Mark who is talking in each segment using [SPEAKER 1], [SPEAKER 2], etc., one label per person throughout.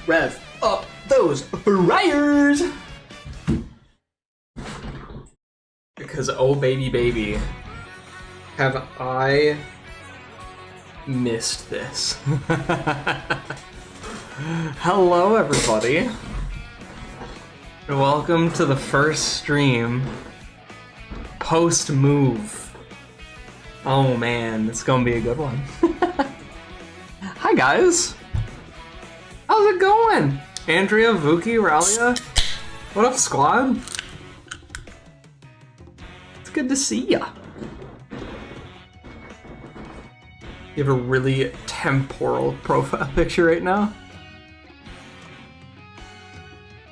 [SPEAKER 1] rev up those fryers! Because, oh baby, have I missed this. Hello everybody, and welcome to the first stream post-move. Oh man, it's gonna be a good one. Hi guys! How's it going? Andrea, Vuki, Ralia? What up, squad? It's good to see ya. You have a really temporal profile picture right now.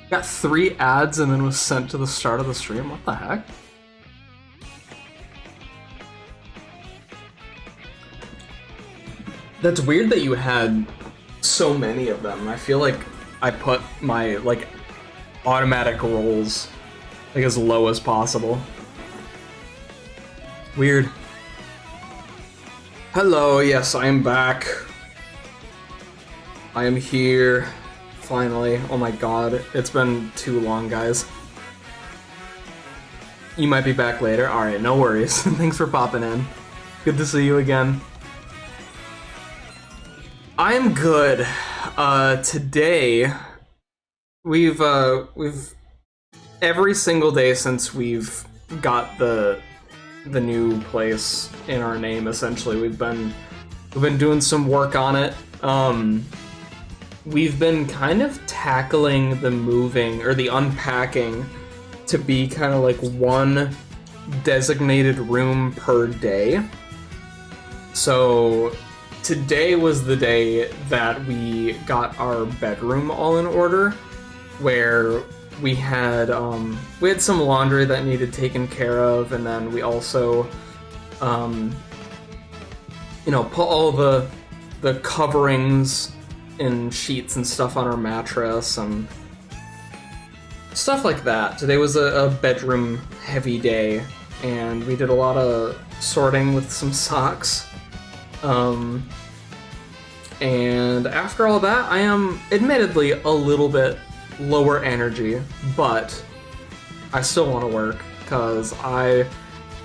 [SPEAKER 1] Got 3 ads and then was sent to the start of the stream. What the heck? That's weird that you had so many of them. I feel like I put my automatic rolls as low as possible. Weird. Hello, yes, I am back. I am here. Finally. Oh my god, it's been too long, guys. You might be back later. Alright, no worries. Thanks for popping in. Good to see you again. I'm good. Today, we've every single day since we've got the new place in our name, essentially, we've been doing some work on it. We've been kind of tackling the moving or the unpacking to be kind of like one designated room per day. So today was the day that we got our bedroom all in order, where we had some laundry that needed taken care of, and then we also put all the coverings and sheets and stuff on our mattress and stuff like that. Today was a bedroom heavy day, and we did a lot of sorting with some socks. And after all that, I am admittedly a little bit lower energy, but I still want to work because I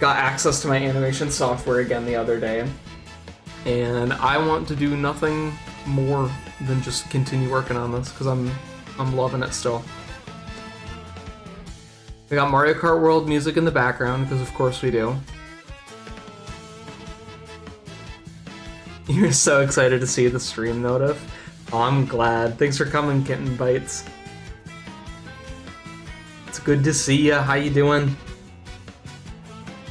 [SPEAKER 1] got access to my animation software again the other day, and I want to do nothing more than just continue working on this because I'm loving it still. We got Mario Kart World music in the background because of course we do. You're so excited to see the stream notif. Oh, I'm glad. Thanks for coming, Kitten Bites. It's good to see ya. How you doing?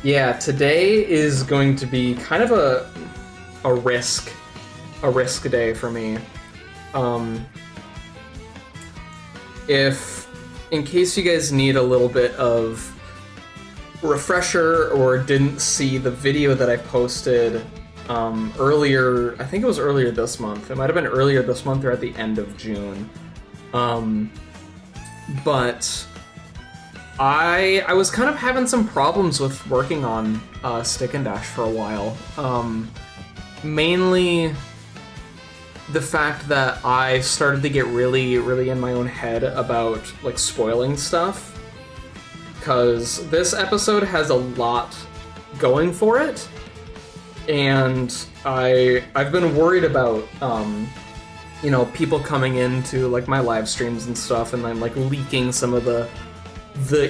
[SPEAKER 1] Yeah, today is going to be kind of a risk day for me. If, in case you guys need a little bit of refresher or didn't see the video that I posted earlier, I think it was earlier this month. It might have been earlier this month or at the end of June. But I was kind of having some problems with working on Stick and Dash for a while. Mainly the fact that I started to get really, really in my own head about spoiling stuff. Because this episode has a lot going for it. And I've been worried about people coming into my live streams and stuff and then leaking some of the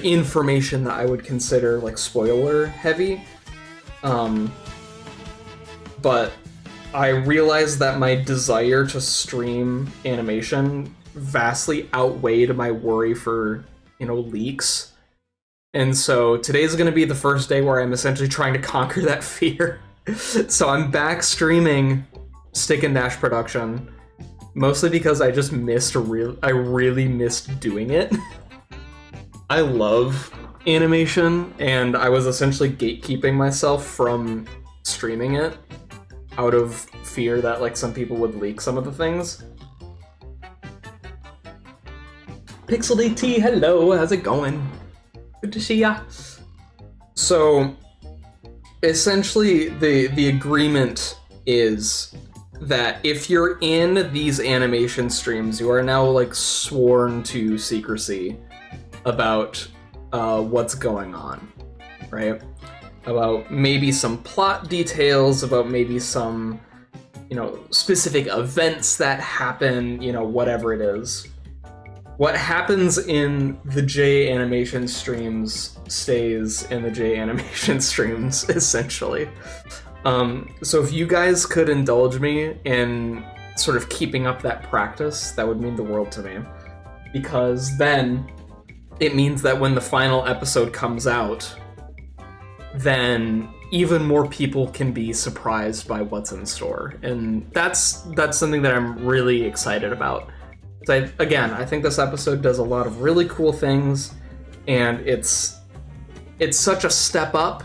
[SPEAKER 1] information that I would consider spoiler heavy. But I realized that my desire to stream animation vastly outweighed my worry for leaks. And so today's going to be the first day where I'm essentially trying to conquer that fear. So I'm back streaming Stick and Dash production, mostly because I just I really missed doing it. I love animation, and I was essentially gatekeeping myself from streaming it out of fear that some people would leak some of the things. Pixel DT, hello, how's it going? Good to see ya. So essentially, the agreement is that if you're in these animation streams, you are now like sworn to secrecy about what's going on, right? About maybe some plot details, about maybe some, you know, specific events that happen, you know, whatever it is. What happens in the J animation streams stays in the J animation streams, essentially. So if you guys could indulge me in sort of keeping up that practice, that would mean the world to me. Because then it means that when the final episode comes out, then even more people can be surprised by what's in store. And that's something that I'm really excited about. So I think this episode does a lot of really cool things, and it's such a step up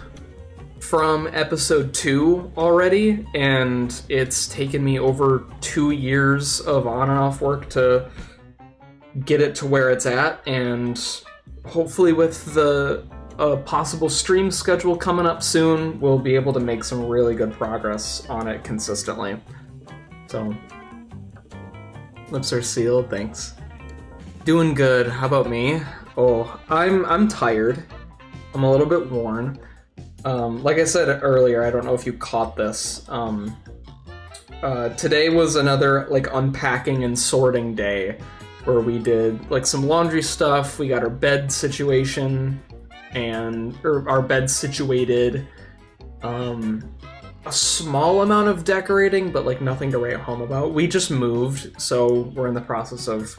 [SPEAKER 1] from episode 2 already, and it's taken me over 2 years of on and off work to get it to where it's at, and hopefully with the possible stream schedule coming up soon, we'll be able to make some really good progress on it consistently. So, lips are sealed, thanks. Doing good, how about me? Oh, I'm tired. I'm a little bit worn. Like I said earlier, I don't know if you caught this. Today was another like unpacking and sorting day where we did like some laundry stuff. We got our bed situation or our bed situated. A small amount of decorating, but like nothing to write home about. We just moved, so we're in the process of,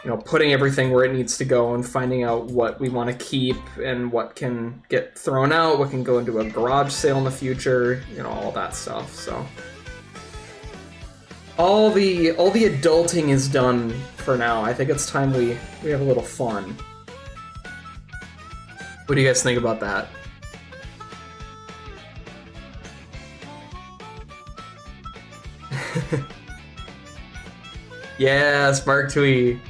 [SPEAKER 1] you know, putting everything where it needs to go and finding out what we want to keep and what can get thrown out, what can go into a garage sale in the future, you know, all that stuff. So all the adulting is done for now. I think it's time we have a little fun. What do you guys think about that? Yeah, Spark Twee.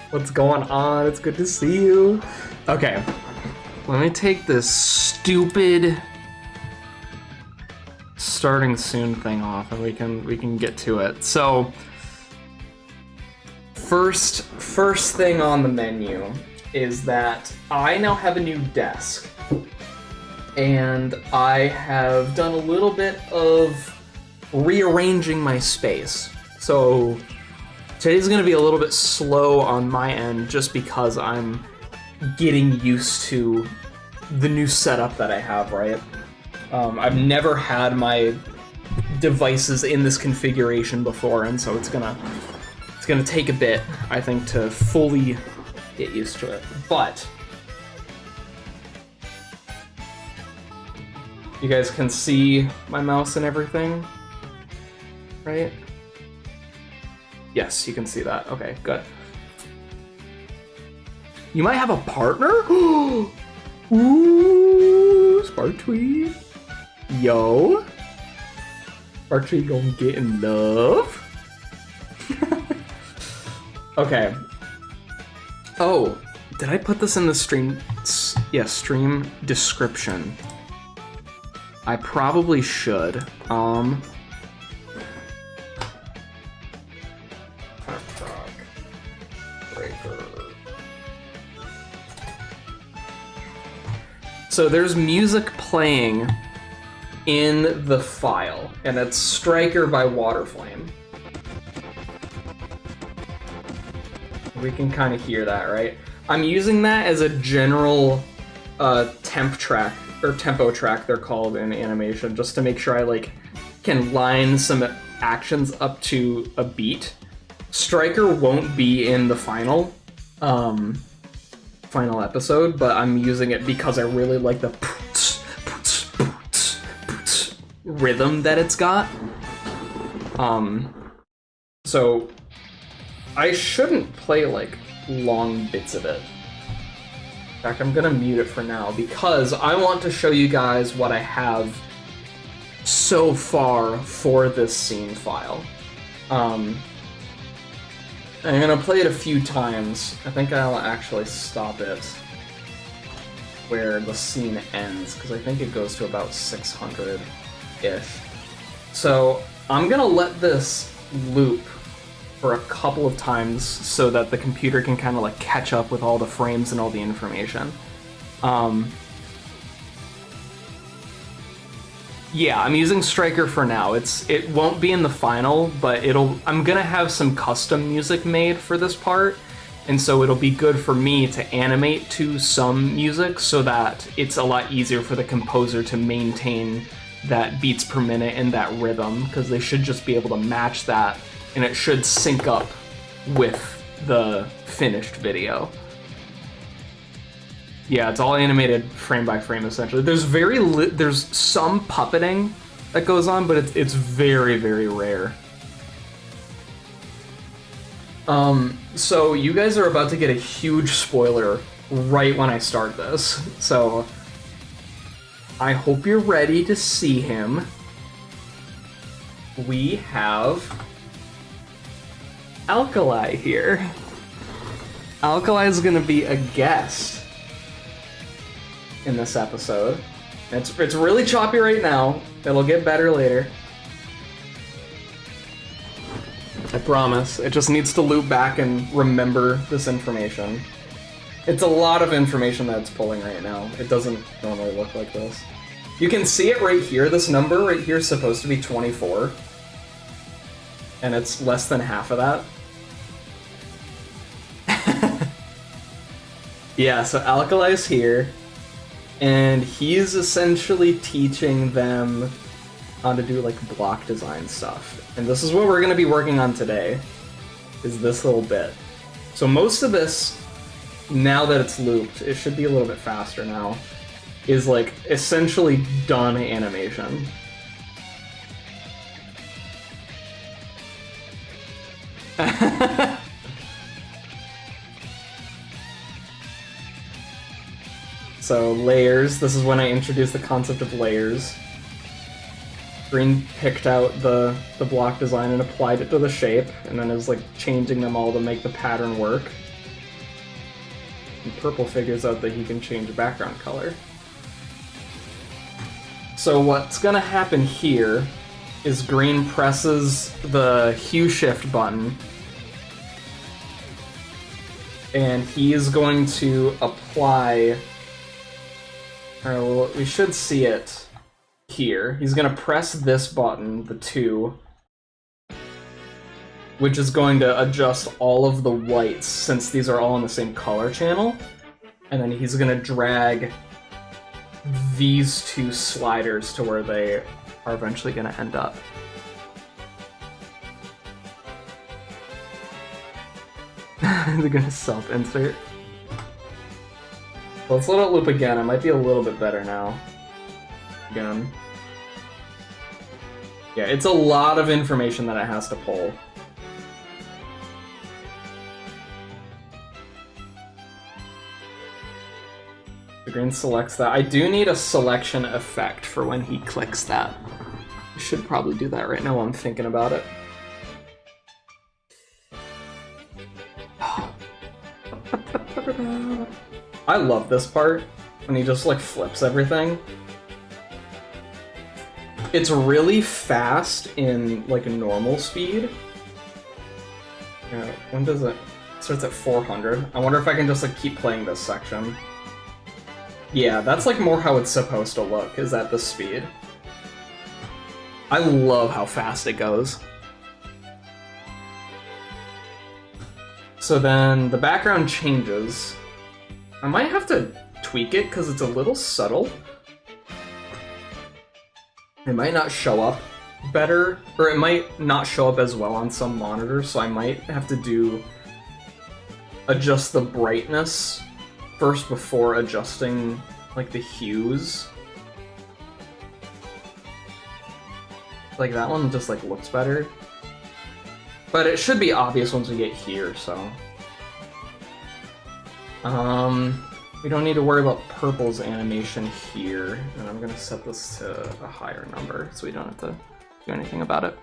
[SPEAKER 1] What's going on? It's good to see you. Okay, let me take this stupid starting soon thing off, and we can get to it. So, first thing on the menu is that I now have a new desk. And I have done a little bit of rearranging my space. So today's gonna be a little bit slow on my end just because I'm getting used to the new setup that I have, right? I've never had my devices in this configuration before, and so it's gonna take a bit, I think, to fully get used to it. But you guys can see my mouse and everything, right? Yes, you can see that. Okay, good. You might have a partner? Ooh, Spark Twee. Yo. Spark Twee gonna get in love. Okay. Oh, did I put this in the stream? Yeah, stream description. I probably should. So there's music playing in the file, and it's Striker by Waterflame. We can kind of hear that, right? I'm using that as a general temp track, or tempo track they're called in animation, just to make sure I like can line some actions up to a beat. Striker won't be in the final episode, but I'm using it because I really like the rhythm that it's got. So I shouldn't play like long bits of it. In fact, I'm gonna mute it for now because I want to show you guys what I have so far for this scene file. I'm gonna play it a few times. I think I'll actually stop it where the scene ends, because I think it goes to about 600. ish. So I'm gonna let this loop for a couple of times so that the computer can kind of like catch up with all the frames and all the information. Yeah, I'm using Striker for now. It won't be in the final, but I'm gonna have some custom music made for this part, and so it'll be good for me to animate to some music so that it's a lot easier for the composer to maintain that beats per minute and that rhythm, because they should just be able to match that, and it should sync up with the finished video. Yeah, it's all animated frame by frame, essentially. There's some puppeting that goes on, but it's very, very rare. So you guys are about to get a huge spoiler right when I start this. So I hope you're ready to see him. We have Alkali here. Alkali is gonna be a guest in this episode. It's really choppy right now. It'll get better later. I promise. It just needs to loop back and remember this information. It's a lot of information that it's pulling right now. It doesn't normally look like this. You can see it right here. This number right here is supposed to be 24. And it's less than half of that. Yeah, so Alkali's here. And he's essentially teaching them how to do like block design stuff. And this is what we're going to be working on today, is this little bit. So most of this, now that it's looped, it should be a little bit faster now, is like essentially done animation. So layers, this is when I introduced the concept of layers. Green picked out the block design and applied it to the shape, and then is like changing them all to make the pattern work. And purple figures out that he can change background color. So what's gonna happen here is green presses the hue shift button, and he is going to apply. Alright, well, we should see it here. He's going to press this button, the 2, which is going to adjust all of the whites since these are all in the same color channel. And then he's going to drag these 2 sliders to where they are eventually going to end up. They're going to self-insert. Let's let it loop again. It might be a little bit better now. Again. Yeah, it's a lot of information that it has to pull. The green selects that. I do need a selection effect for when he clicks that. I should probably do that right now while I'm thinking about it. I love this part, when he just like flips everything. It's really fast in like normal speed. When does it? It starts at 400. I wonder if I can just like keep playing this section. Yeah, that's like more how it's supposed to look, is at this speed. I love how fast it goes. So then the background changes. I might have to tweak it because it's a little subtle. It might not show up better, or it might not show up as well on some monitors, so I might have to adjust the brightness first before adjusting like the hues. Like that one just like looks better. But it should be obvious once we get here, so. We don't need to worry about purple's animation here, and I'm gonna set this to a higher number so we don't have to do anything about it.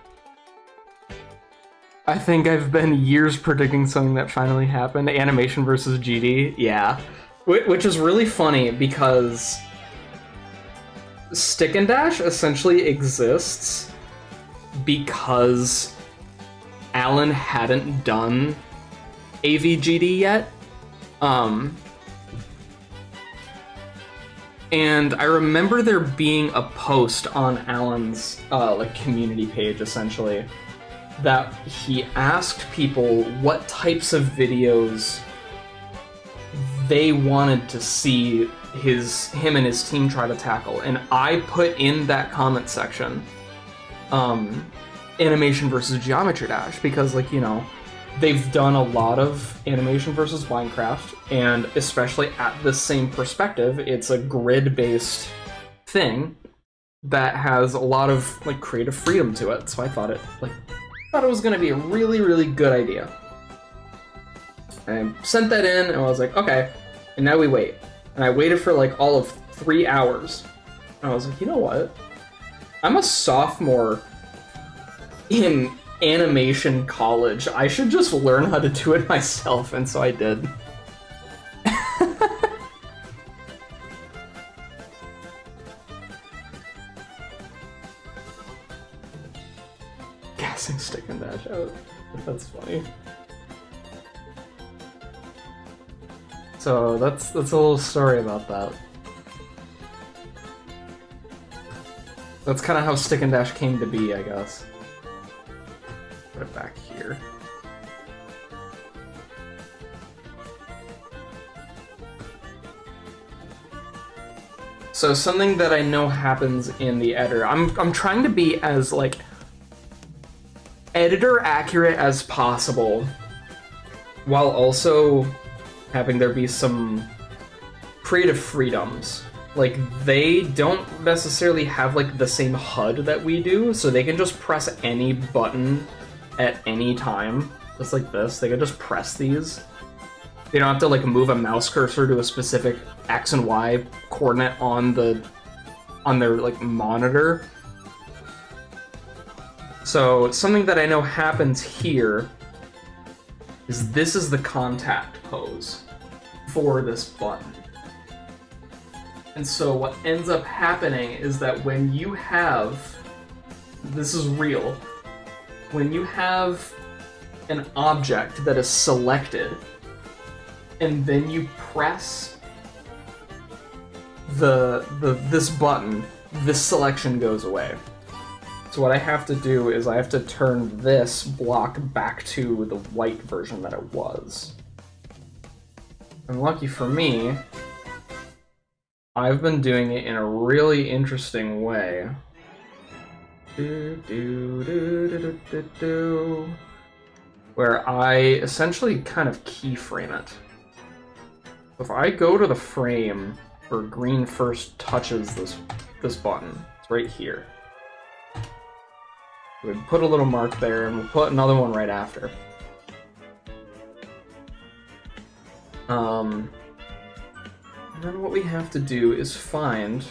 [SPEAKER 1] I think I've been years predicting something that finally happened. Animation versus GD, yeah. Which is really funny because Stick and Dash essentially exists because Alan hadn't done AVGD yet. And I remember there being a post on Alan's like community page, essentially, that he asked people what types of videos they wanted to see him and his team try to tackle. And I put in that comment section animation versus Geometry Dash, because, like, you know, they've done a lot of animation versus Minecraft, and especially at the same perspective, it's a grid-based thing that has a lot of, like, creative freedom to it. So I thought it was going to be a really, really good idea. I sent that in, and I was like, okay, and now we wait. And I waited for, like, all of 3 hours. And I was like, you know what? I'm a sophomore in animation college. I should just learn how to do it myself, and so I did. Gassing Stick and Dash out. That's funny. So that's a little story about that. That's kind of how Stick and Dash came to be, I guess. Put it back here. So something that I know happens in the editor, I'm trying to be as, like, editor accurate as possible, while also having there be some creative freedoms. Like, they don't necessarily have, like, the same HUD that we do, so they can just press any button at any time, just like this. They can just press these. They don't have to, like, move a mouse cursor to a specific X and Y coordinate on their, like, monitor. So something that I know happens here is this is the contact pose for this button. And so what ends up happening is that when you have, this is real, when you have an object that is selected and then you press this button, this selection goes away. So what I have to do is I have to turn this block back to the white version that it was. And lucky for me, I've been doing it in a really interesting way. Where I essentially kind of keyframe it. If I go to the frame where green first touches this button, it's right here. We put a little mark there, and we'll put another one right after. And then what we have to do is find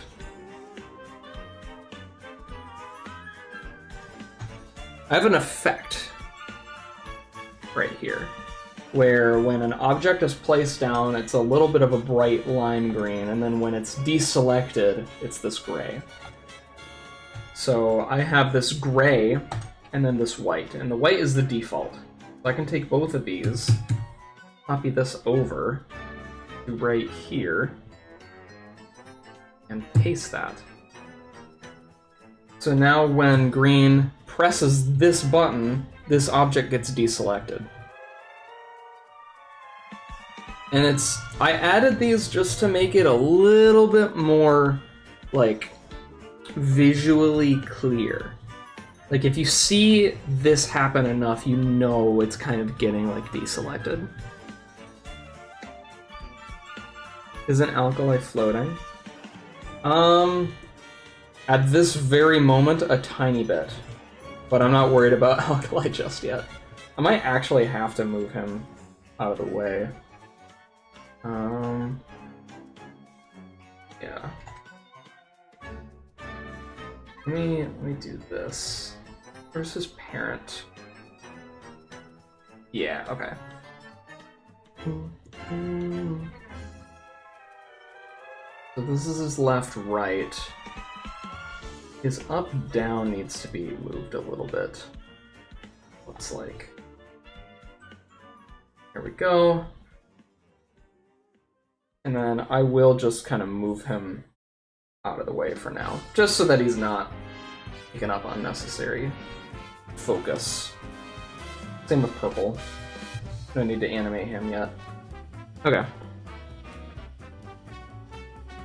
[SPEAKER 1] I have an effect right here, where when an object is placed down, it's a little bit of a bright lime green, and then when it's deselected, it's this gray. So I have this gray, and then this white, and the white is the default. So I can take both of these, copy this over to right here, and paste that. So now when green presses this button, this object gets deselected. And I added these just to make it a little bit more, like, visually clear. Like, if you see this happen enough, you know it's kind of getting, like, deselected. Isn't alkali floating? At this very moment, a tiny bit. But I'm not worried about alkali just yet. I might actually have to move him out of the way. Yeah. Let me do this. Where's his parent? Yeah, okay. So this is his left, right. His up-down needs to be moved a little bit. Looks like. There we go. And then I will just kind of move him out of the way for now, just so that he's not picking up unnecessary focus. Same with purple. Don't need to animate him yet. Okay.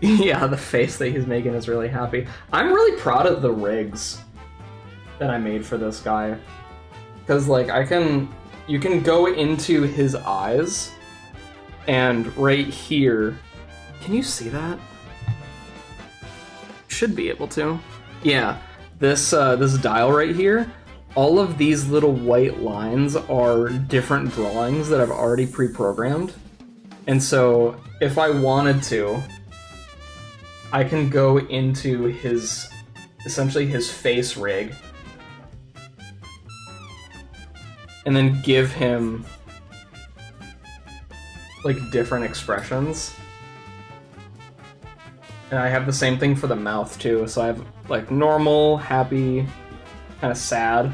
[SPEAKER 1] Yeah, the face that he's making is really happy. I'm really proud of the rigs that I made for this guy. Because, like, you can go into his eyes, and right here, can you see that? Should be able to. Yeah, this dial right here, all of these little white lines are different drawings that I've already pre-programmed. And so, if I wanted to, I can go into essentially his face rig, and then give him like different expressions. And I have the same thing for the mouth too, so I have like normal, happy, kind of sad.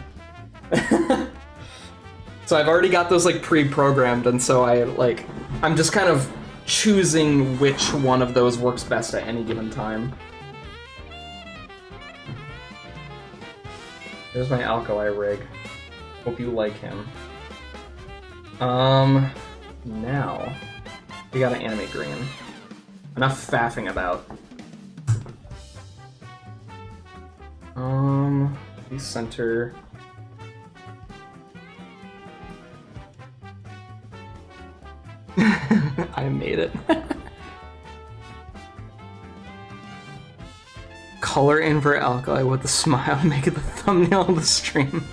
[SPEAKER 1] So I've already got those like pre-programmed, and so I'm just kind of choosing which one of those works best at any given time. There's my alkali rig. Hope you like him. Now we gotta animate green. Enough faffing about. Decenter. I made it. Color invert alkali with a smile, make it the thumbnail of the stream.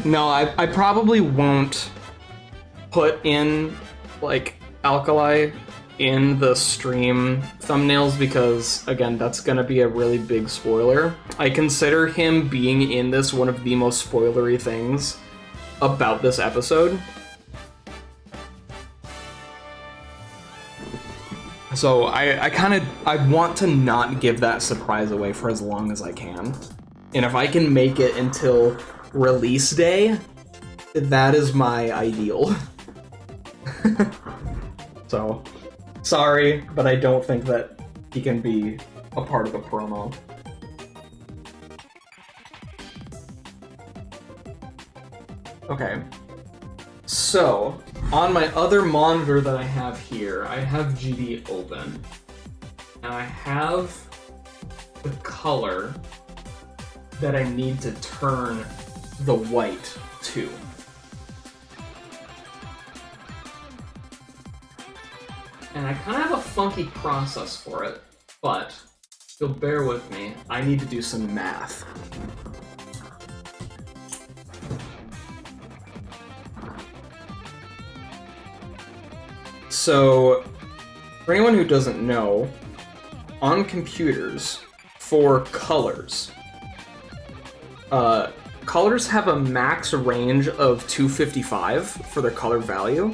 [SPEAKER 1] No, I probably won't put in like alkali in the stream thumbnails because, again, that's gonna be a really big spoiler. I consider him being in this one of the most spoilery things about this episode. So I want to not give that surprise away for as long as I can. And if I can make it until release day, that is my ideal. So, sorry, but I don't think that he can be a part of a promo. Okay. So, on my other monitor that I have here, I have GD open. And I have the color that I need to turn the white to. And I kind of have a funky process for it, but if you'll bear with me, I need to do some math. So, for anyone who doesn't know, on computers, for colors, colors have a max range of 255 for their color value.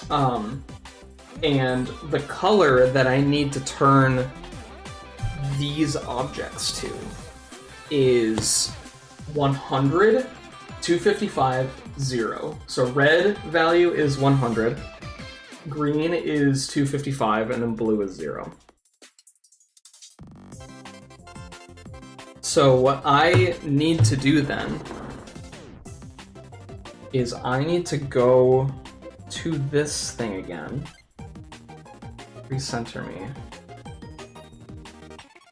[SPEAKER 1] And the color that I need to turn these objects to is 100, 255, 0. So red value is 100, green is 255, and then blue is 0. So what I need to do then is I need to go to this thing again, recenter me,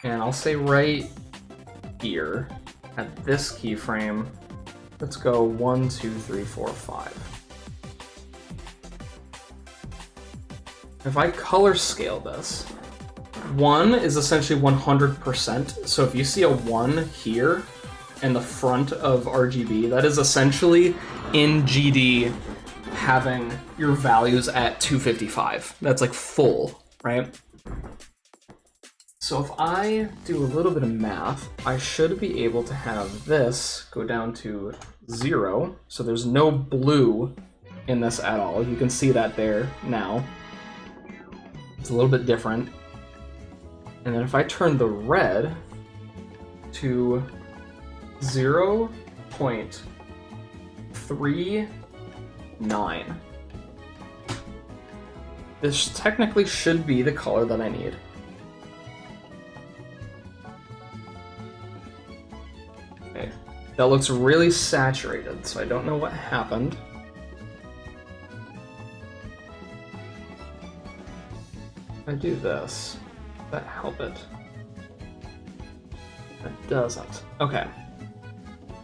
[SPEAKER 1] and I'll say right here at this keyframe, let's go 1, 2, 3, 4, 5. If I color scale this, 1 is essentially 100%, so if you see a 1 here in the front of RGB, that is essentially in GD having your values at 255. That's like full, right? So if I do a little bit of math, I should be able to have this go down to 0, so there's no blue in this at all. You can see that there now. It's a little bit different. And then if I turn the red to 0.39, this technically should be the color that I need. Okay, that looks really saturated, so I don't know what happened. If I do this, does that help it? That doesn't. Okay.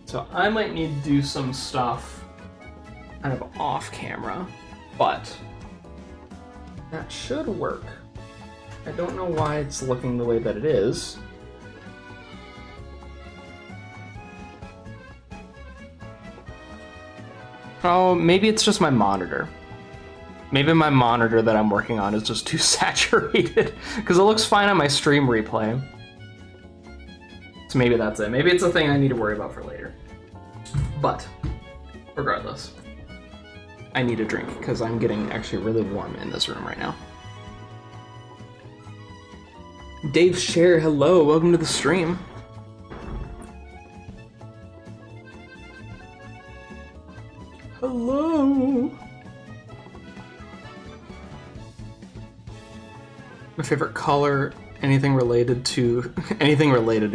[SPEAKER 1] So I might need to do some stuff kind of off camera, but that should work. I don't know why it's looking the way that it is. Oh, maybe it's just my monitor. Maybe my monitor that I'm working on is just too saturated, because it looks fine on my stream replay. So maybe that's it. Maybe it's a thing I need to worry about for later. But regardless, I need a drink because I'm getting actually really warm in this room right now. Dave Share, hello, welcome to the stream. Hello. My favorite color, anything related to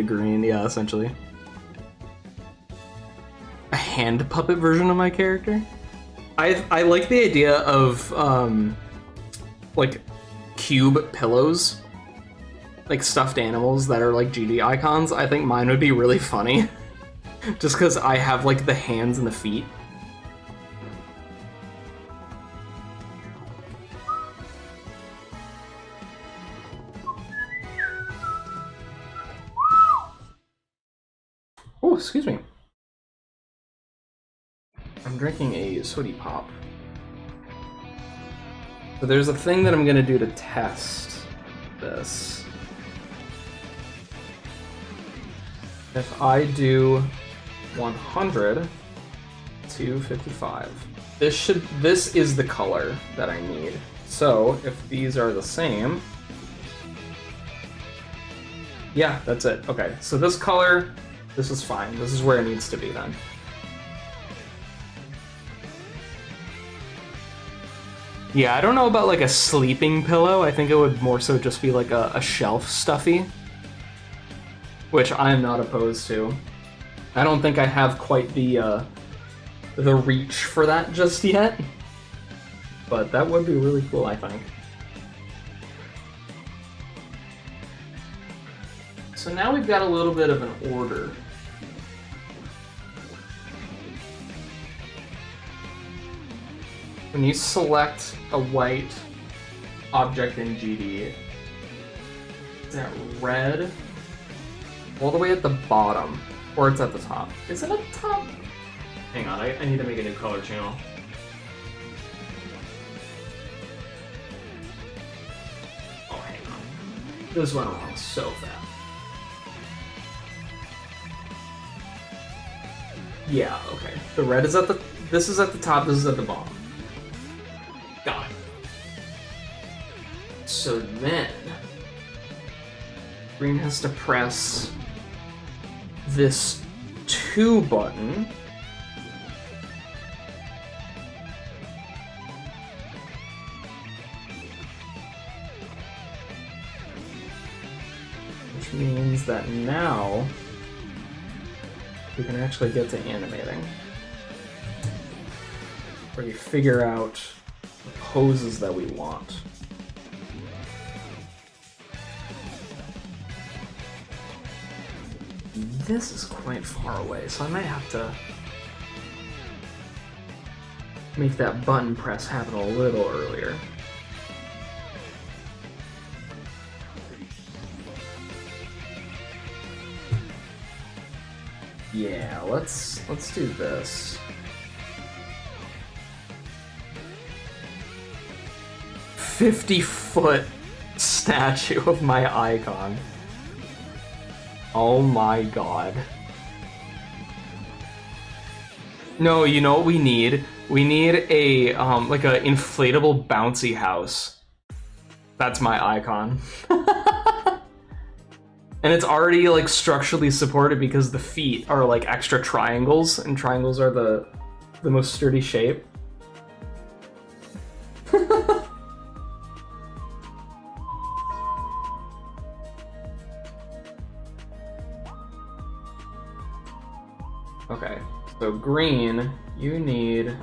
[SPEAKER 1] green, yeah, essentially. A hand puppet version of my character? I like the idea of like cube pillows, like stuffed animals that are like GD icons. I think mine would be really funny, just because I have like the hands and the feet. Oh, excuse me. I'm drinking a sooty pop. So there's a thing that I'm gonna do to test this. If I do 100 to 55, this is the color that I need. So if these are the same, yeah, that's it. Okay, so this color, this is fine. This is where it needs to be then. Yeah, I don't know about like a sleeping pillow. I think it would more so just be like a shelf stuffy, which I'm not opposed to. I don't think I have quite the reach for that just yet, but that would be really cool, I think. So now we've got a little bit of an order. When you select a white object in GD, is that red all the way at the bottom, or it's at the top? Is it at the top? Hang on, I need to make a new color channel. Oh, hang on. This went wrong so fast. Yeah, okay. The red is at the... This is at the top, this is at the bottom. Got it. So then, green has to press this 2 button. Which means that now we can actually get to animating. Where we figure out the poses that we want. This is quite far away, so I might have to make that button press happen a little earlier. Yeah, let's do this. 50-foot statue of my icon. Oh my god. No, you know what we need? We need a like a inflatable bouncy house. That's my icon. And it's already like structurally supported because the feet are like extra triangles, and triangles are the most sturdy shape. Okay, so green, you need...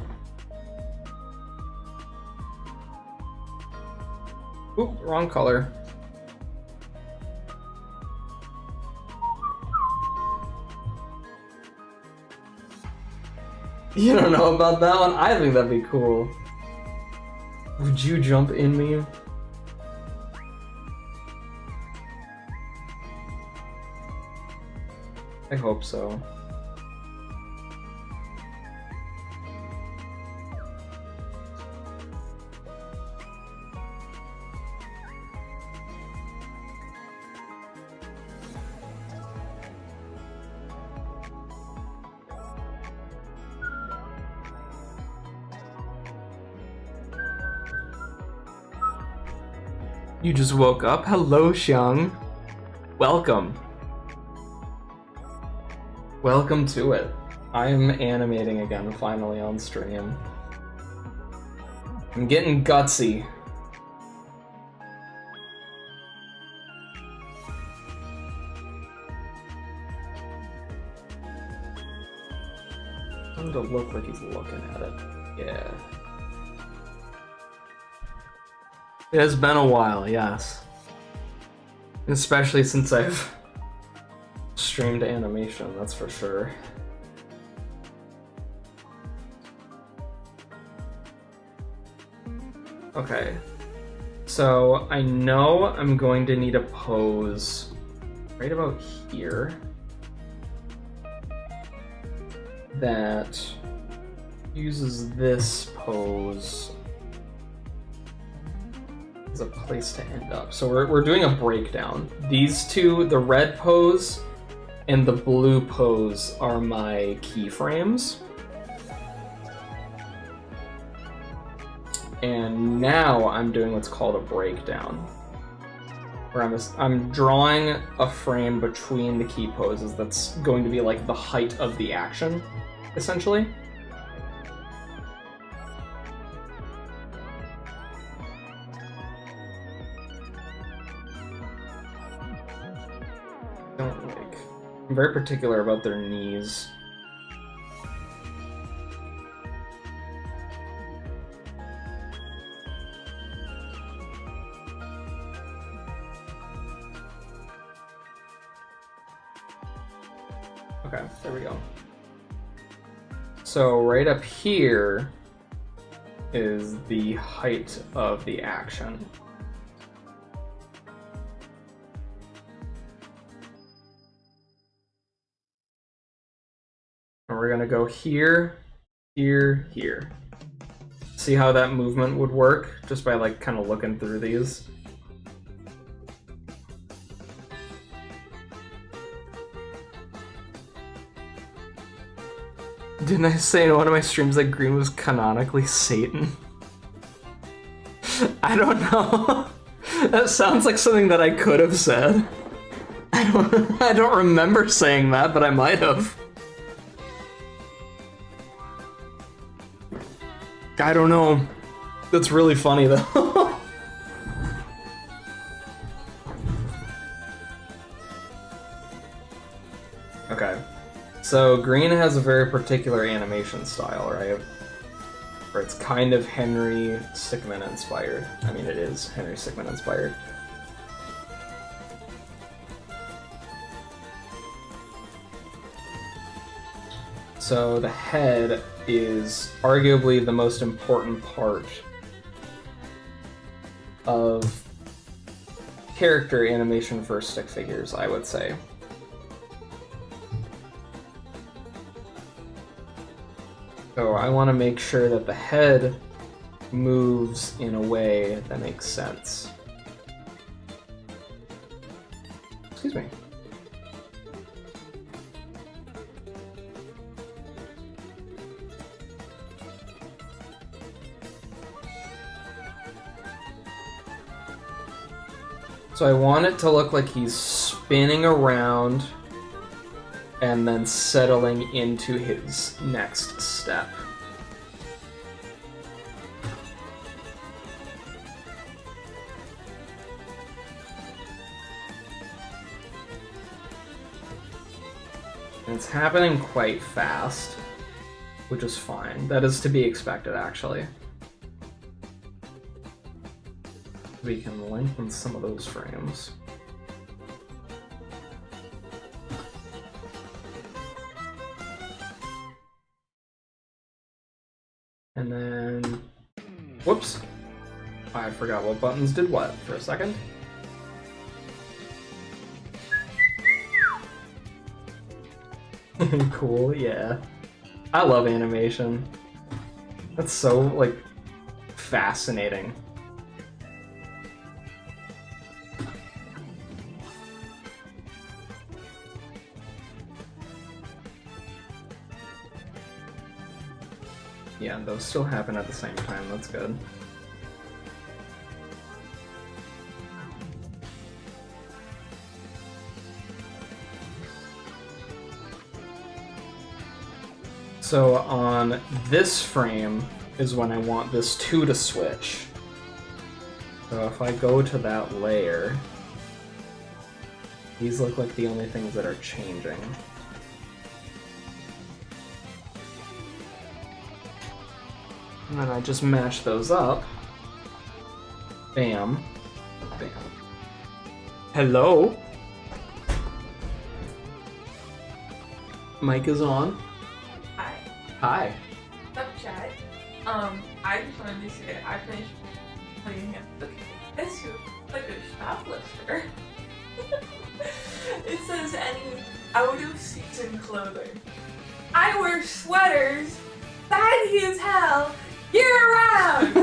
[SPEAKER 1] Oop, wrong color. You don't know about that one? I think that'd be cool. Would you jump in me? I hope so. You just woke up? Hello, Xiang. Welcome. Welcome to it. I'm animating again, finally, on stream. I'm getting gutsy. Him to look like he's looking at it. Yeah. It has been a while, yes. Especially since I've streamed animation, that's for sure. Okay. So I know I'm going to need a pose right about here that uses this pose as a place to end up. So we're doing a breakdown. These two, the red pose and the blue pose, are my keyframes. And now I'm doing what's called a breakdown, where I'm drawing a frame between the key poses that's going to be like the height of the action, essentially. I'm very particular about their knees. Okay, there we go. So right up here is the height of the action. And we're gonna go here, here, here. See how that movement would work just by like kind of looking through these? Didn't I say in one of my streams that green was canonically Satan? I don't know. That sounds like something that I could have said. I don't remember saying that, but I might have. I don't know. That's really funny though. Okay. So green has a very particular animation style, right? Where it's kind of Henry Stickmin inspired. I mean, it is Henry Stickmin inspired. So the head is arguably the most important part of character animation for stick figures, I would say. So I want to make sure that the head moves in a way that makes sense. Excuse me. So I want it to look like he's spinning around and then settling into his next step. And it's happening quite fast, which is fine. That is to be expected, actually. We can lengthen some of those frames. And then, whoops, I forgot what buttons did what for a second. Cool, yeah. I love animation. That's so, like, fascinating. Yeah, those still happen at the same time, that's good. So on this frame is when I want this 2 to switch. So if I go to that layer, these look like the only things that are changing. And then I just mash those up. Bam. Bam. Hello? Mic is on.
[SPEAKER 2] Hi.
[SPEAKER 1] Hi.
[SPEAKER 2] What's up, chat? I just wanted to say I finished playing it. Okay, this is like a shoplifter. It says any out-of-season clothing. I wear sweaters, baggy as hell, year-round!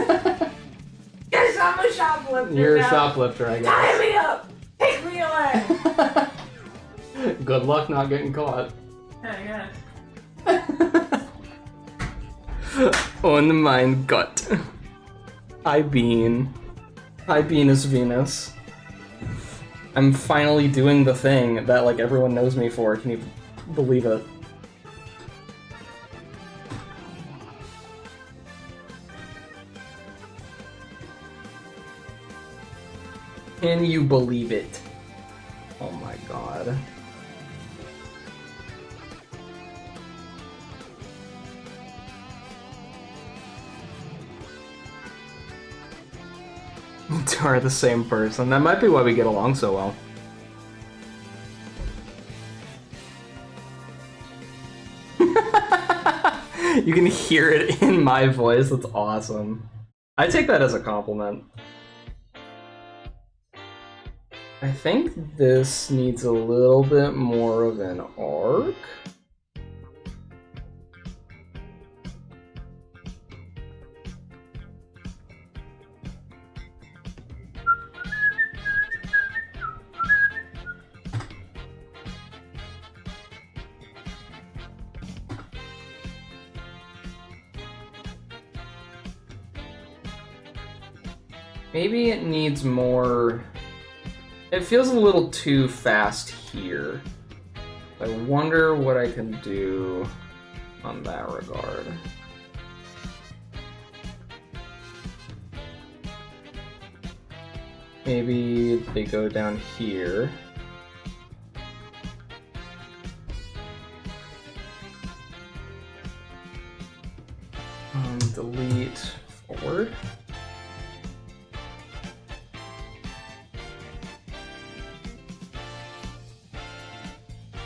[SPEAKER 2] Guess I'm a shoplifter.
[SPEAKER 1] You're
[SPEAKER 2] now.
[SPEAKER 1] a shoplifter, I guess.
[SPEAKER 2] Tie me up! Take me away!
[SPEAKER 1] Good luck not getting caught.
[SPEAKER 2] I guess.
[SPEAKER 1] On mein Gott. Hi, Bean. Hi, Venus Venus. I'm finally doing the thing that, like, everyone knows me for. Can you believe it? Can you believe it? Oh my god. You two are the same person. That might be why we get along so well. You can hear it in my voice. That's awesome. I take that as a compliment. I think this needs a little bit more of an arc. Maybe it needs more... It feels a little too fast here. I wonder what I can do on that regard. Maybe they go down here. Delete forward.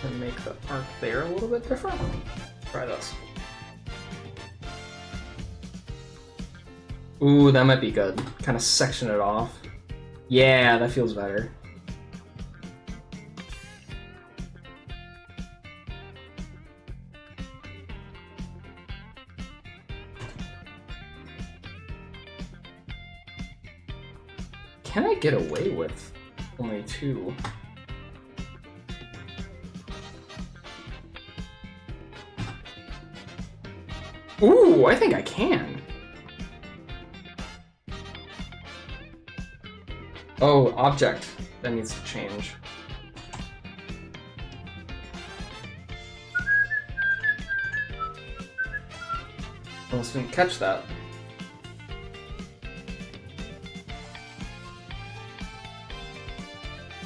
[SPEAKER 1] And make the arc there a little bit different. Try this. Ooh, that might be good. Kind of section it off. Yeah, that feels better. Can I get away with only 2? Ooh, I think I can. Oh, object. That needs to change. Almost didn't catch that.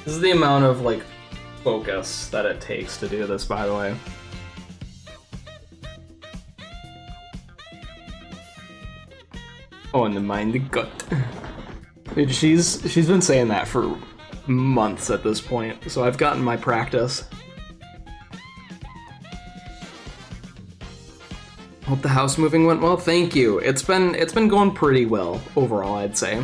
[SPEAKER 1] This is the amount of, like, focus that it takes to do this, by the way. Oh, and the mind, the gut. Dude, she's been saying that for months at this point, so I've gotten my practice. Hope the house moving went well. Thank you. It's been going pretty well overall, I'd say.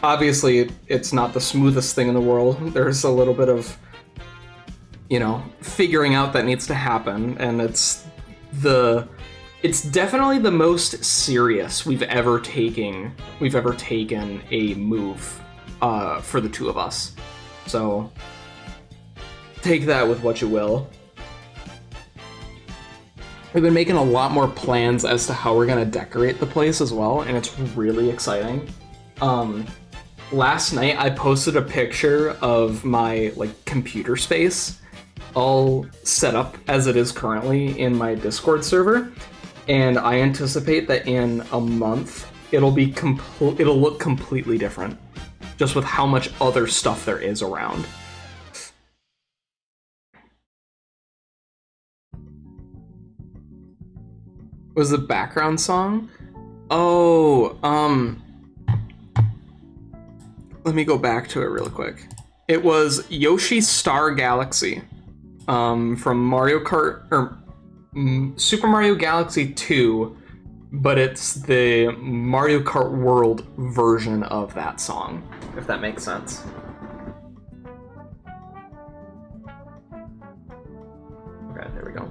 [SPEAKER 1] Obviously, it's not the smoothest thing in the world. There's a little bit of, you know, figuring out that needs to happen, and it's definitely the most serious we've ever taken a move for the two of us. So take that with what you will. We've been making a lot more plans as to how we're gonna decorate the place as well, and it's really exciting. Last night I posted a picture of my computer space all set up as it is currently in my Discord server, and I anticipate that in a month it'll look completely different, just with how much other stuff there is around. Was the background song? Oh, let me go back to it real quick. It was Yoshi's Star Galaxy, from Mario Kart, or Super Mario Galaxy 2, but it's the Mario Kart World version of that song, if that makes sense. Okay, there we go.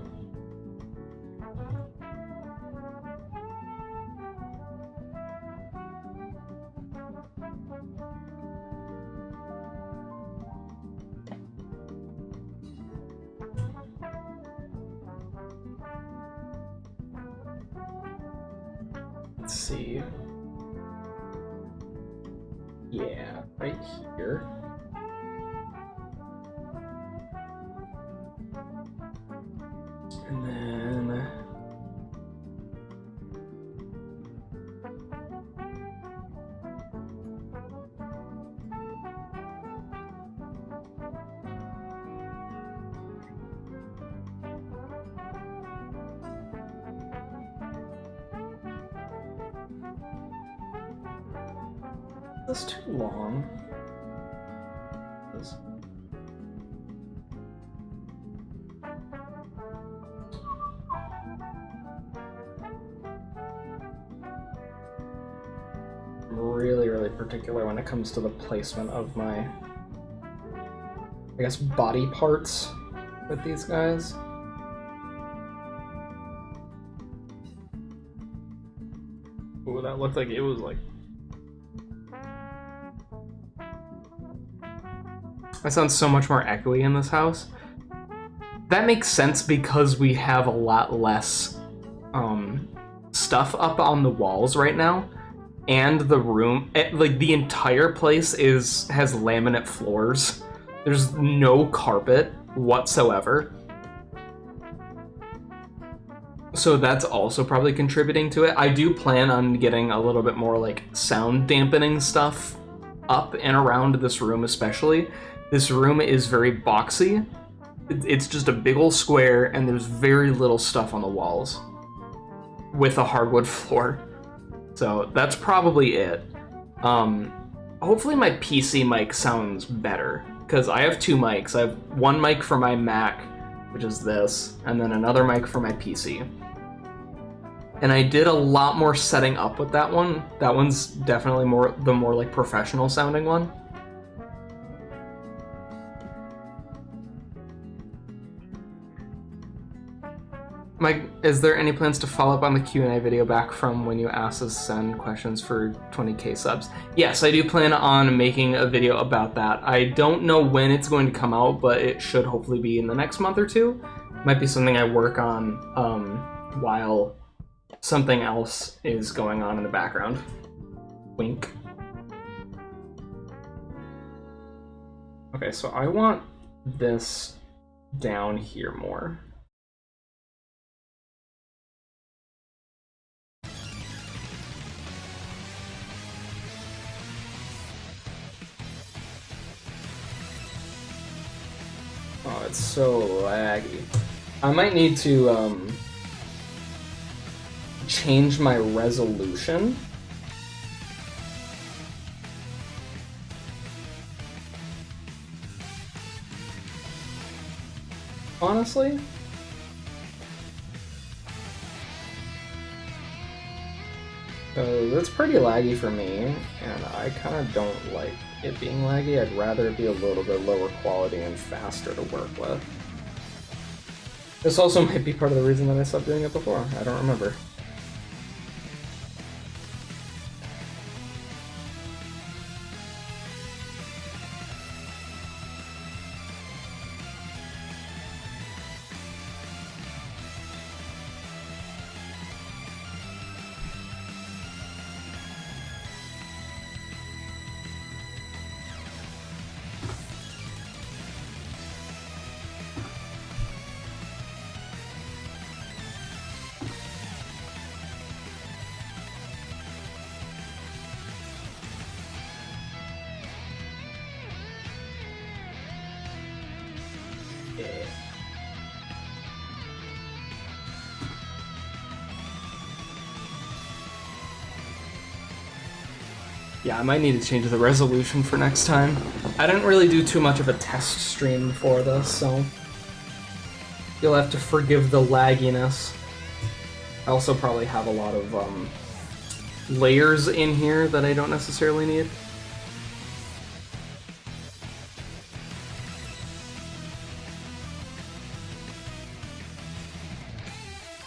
[SPEAKER 1] Let's see. Yeah, right here. And then that's too long. This. I'm really particular when it comes to the placement of my, I guess, body parts with these guys. Ooh, that looked like it was like... I sound so much more echoey in this house. That makes sense because we have a lot less stuff up on the walls right now, and the room, the entire place has laminate floors. There's no carpet whatsoever. So that's also probably contributing to it. I do plan on getting a little bit more sound dampening stuff up and around this room especially. This room is very boxy. It's just a big old square, and there's very little stuff on the walls with a hardwood floor. So that's probably it. Hopefully my PC mic sounds better, because I have two mics. I have one mic for my Mac, which is this, and then another mic for my PC. And I did a lot more setting up with that one. That one's definitely the more professional sounding one. Mike, is there any plans to follow up on the Q&A video back from when you asked us to send questions for 20k subs? Yes, I do plan on making a video about that. I don't know when it's going to come out, but it should hopefully be in the next month or two. Might be something I work on while something else is going on in the background. Wink. Okay, so I want this down here more. Oh, it's so laggy. I might need to change my resolution. Honestly. So that's pretty laggy for me, and I kind of don't like it being laggy. I'd rather it be a little bit lower quality and faster to work with. This also might be part of the reason that I stopped doing it before. I don't remember. Yeah, I might need to change the resolution for next time. I didn't really do too much of a test stream for this, so you'll have to forgive the lagginess. I also probably have a lot of layers in here that I don't necessarily need.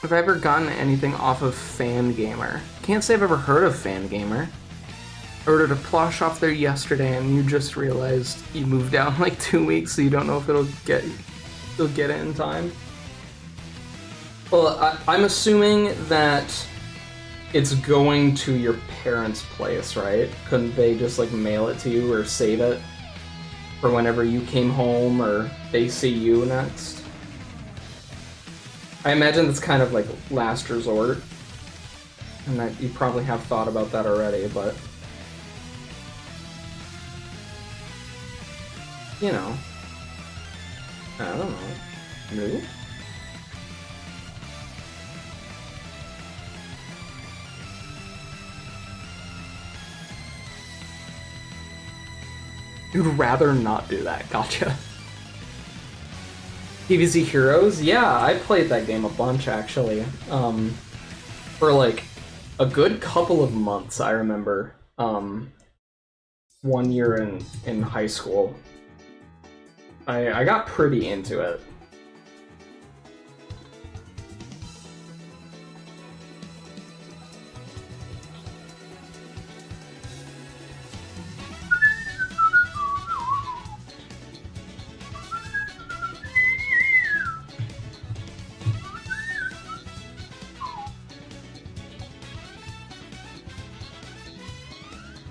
[SPEAKER 1] Have I ever gotten anything off of Fangamer? Can't say I've ever heard of Fangamer. I ordered a plush off there yesterday, and you just realized you moved out in like 2 weeks, so you don't know if you'll get it in time. Well, I'm assuming that it's going to your parents' place, right? Couldn't they just like mail it to you or save it for whenever you came home or they see you next? I imagine that's kind of like last resort, and that you probably have thought about that already, but you know, I don't know. No? You'd rather not do that, gotcha. PvZ Heroes? Yeah, I played that game a bunch, actually. For like a good couple of months, I remember. 1 year in high school. I got pretty into it.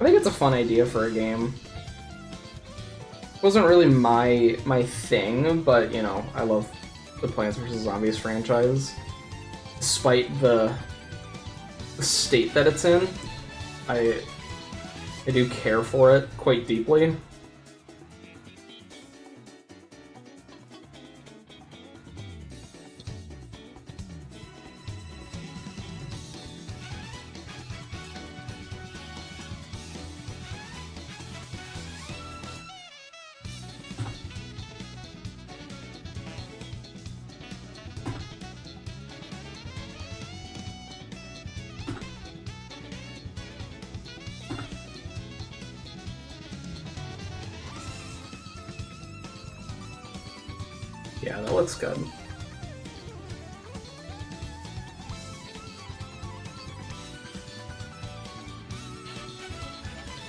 [SPEAKER 1] I think it's a fun idea for a game. It wasn't really my thing, but you know, I love the Plants vs. Zombies franchise. Despite the state that it's in, I do care for it quite deeply. Yeah, that looks good.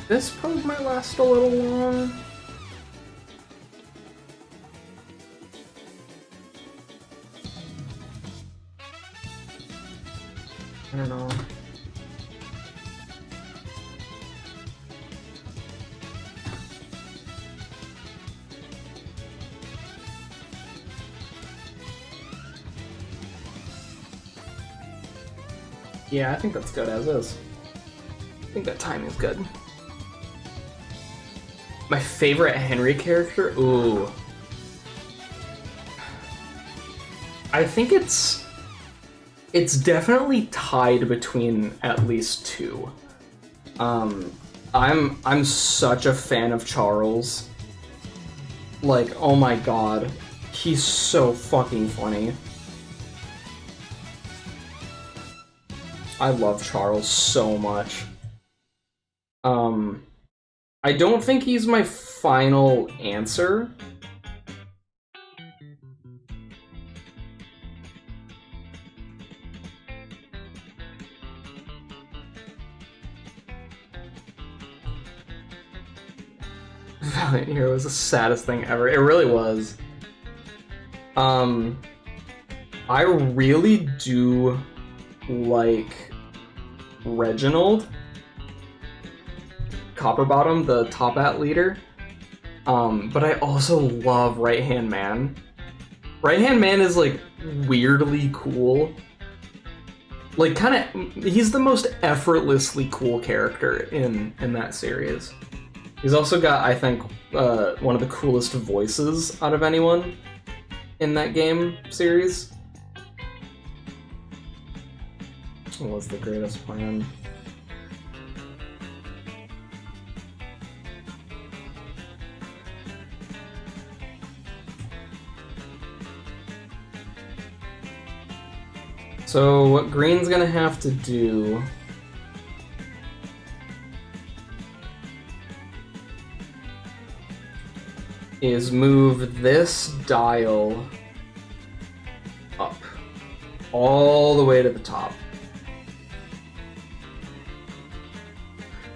[SPEAKER 1] This pose might last a little long. I don't know. Yeah, I think that's good as is. I think that timing is good. My favorite Henry character? Ooh. I think it's definitely tied between at least two. I'm such a fan of Charles. Like, oh my god. He's so fucking funny. I love Charles so much. I don't think he's my final answer. Valiant Hero was the saddest thing ever. It really was. I really do like Reginald Copperbottom, the top hat leader. But I also love Right Hand Man. Right Hand Man is like weirdly cool. Like he's the most effortlessly cool character in that series. He's also got, I think, one of the coolest voices out of anyone in that game series. What was the greatest plan? So what Green's gonna have to do is move this dial up all the way to the top.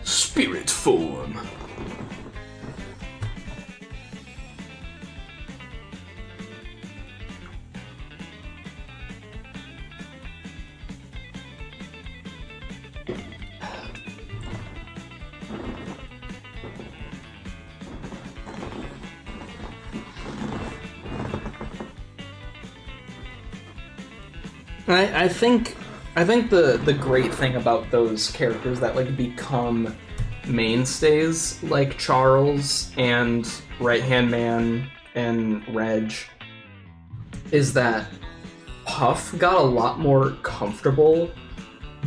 [SPEAKER 1] Spirit form. I think the great thing about those characters that like become mainstays like Charles and Right Hand Man and Reg is that Puff got a lot more comfortable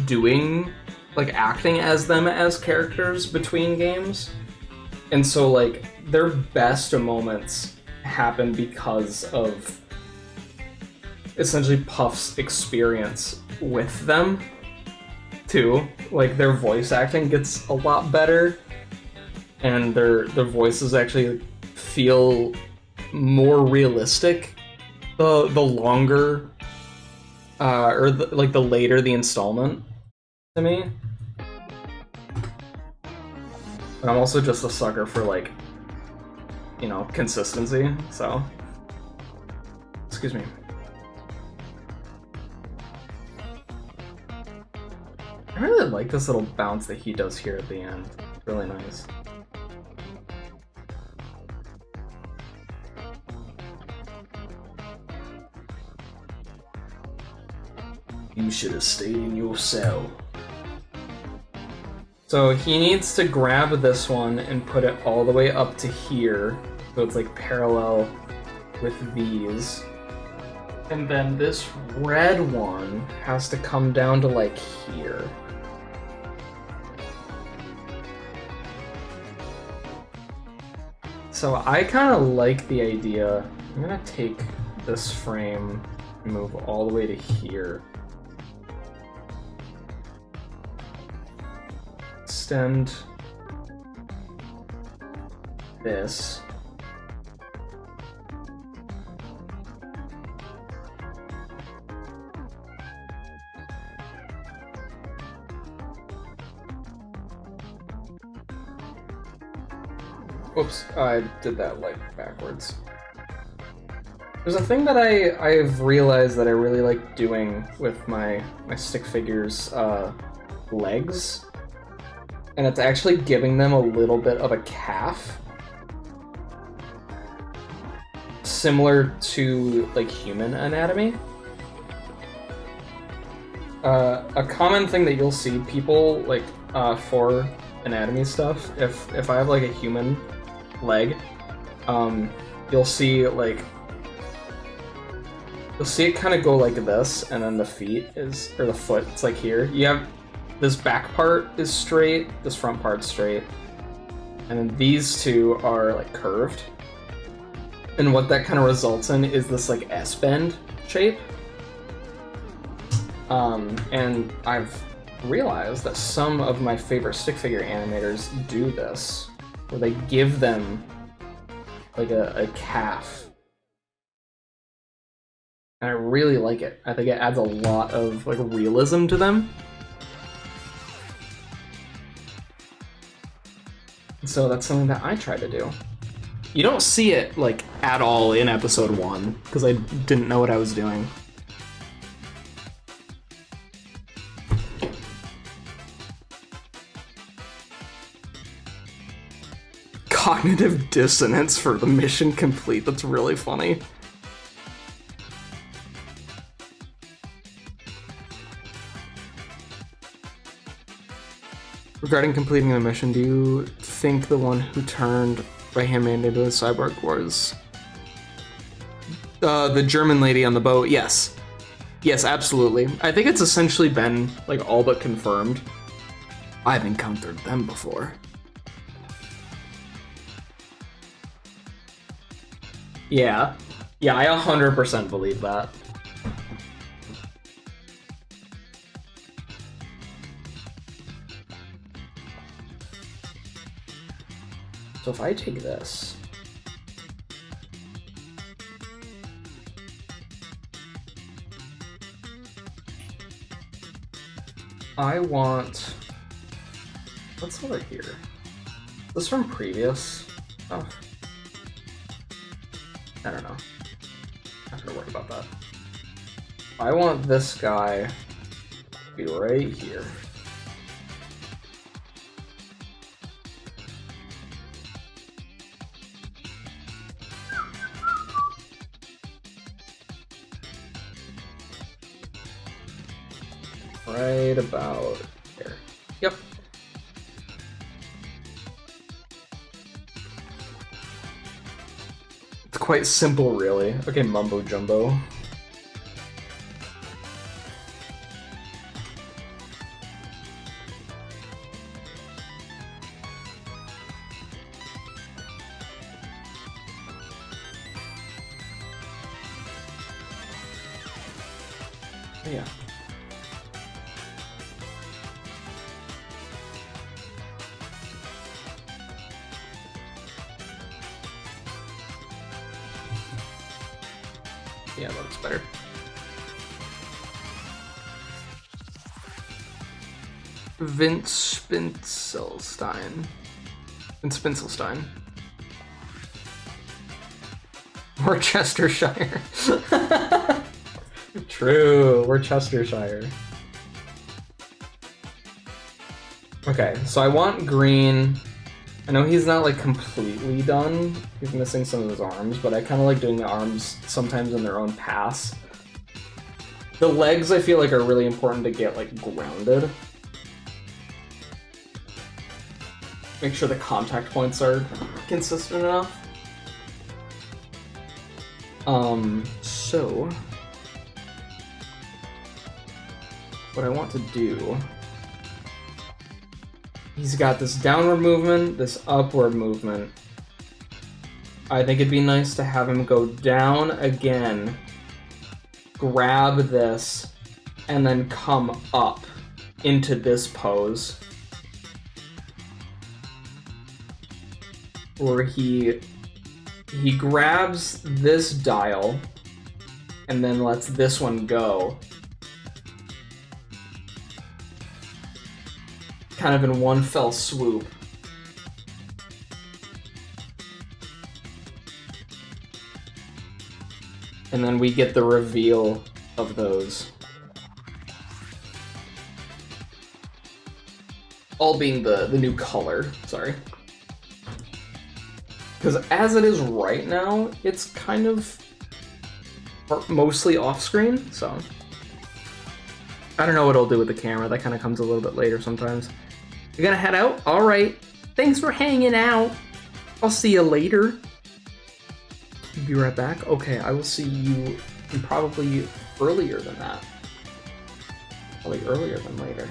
[SPEAKER 1] doing like acting as them as characters between games. And so like their best moments happen because of essentially Puff's experience with them too. Like their voice acting gets a lot better and their voices actually feel more realistic the longer or the later the installment to me. But I'm also just a sucker for like, you know, consistency, so excuse me. I really like this little bounce that he does here at the end. It's really nice. You should have stayed in your cell. So he needs to grab this one and put it all the way up to here. So it's like parallel with these. And then this red one has to come down to like here. So I kind of like the idea. I'm gonna take this frame and move all the way to here. Extend this. Whoops, I did that like backwards. There's a thing that I've realized that I really like doing with my stick figures' legs, and it's actually giving them a little bit of a calf, similar to like human anatomy. A common thing that you'll see people like for anatomy stuff, if I have like a human leg, you'll see it kind of go like this, and then the feet is, or the foot, it's like here. You have this back part is straight, this front part's straight, and then these two are like curved. And what that kind of results in is this like S-bend shape. And I've realized that some of my favorite stick figure animators do this, where they give them like a calf. And I really like it. I think it adds a lot of like realism to them. So that's something that I try to do. You don't see it like at all in episode 1 because I didn't know what I was doing. Cognitive dissonance for the mission complete. That's really funny. Regarding completing the mission, do you think the one who turned right-hand man into a cyborg was the German lady on the boat? Yes. Yes, absolutely. I think it's essentially been like all but confirmed. I've encountered them before. Yeah. Yeah, I 100% believe that. So if I take this, I want, what's over here? This from previous? Oh. I don't know. I'm not gonna worry about that. I want this guy to be right here. Right about there. Yep. It's quite simple, really. Okay, mumbo jumbo. Yeah. Yeah, that looks better. Vince Spinselstein. Worcestershire. True, Worcestershire. Okay, so I want green. I know he's not like completely done. He's missing some of his arms, but I kind of like doing the arms sometimes in their own paths. The legs I feel like are really important to get like grounded. Make sure the contact points are consistent enough. So what I want to do, he's got this downward movement, this upward movement. I think it'd be nice to have him go down again, grab this, and then come up into this pose. Where he grabs this dial and then lets this one go. Kind of in one fell swoop. And then we get the reveal of those. All being the new color, sorry. Because as it is right now, it's kind of mostly off-screen, so. I don't know what I'll do with the camera. That kind of comes a little bit later sometimes. You're gonna head out? All right. Thanks for hanging out. I'll see you later. Be right back. Okay, I will see you probably earlier than that. Probably earlier than later.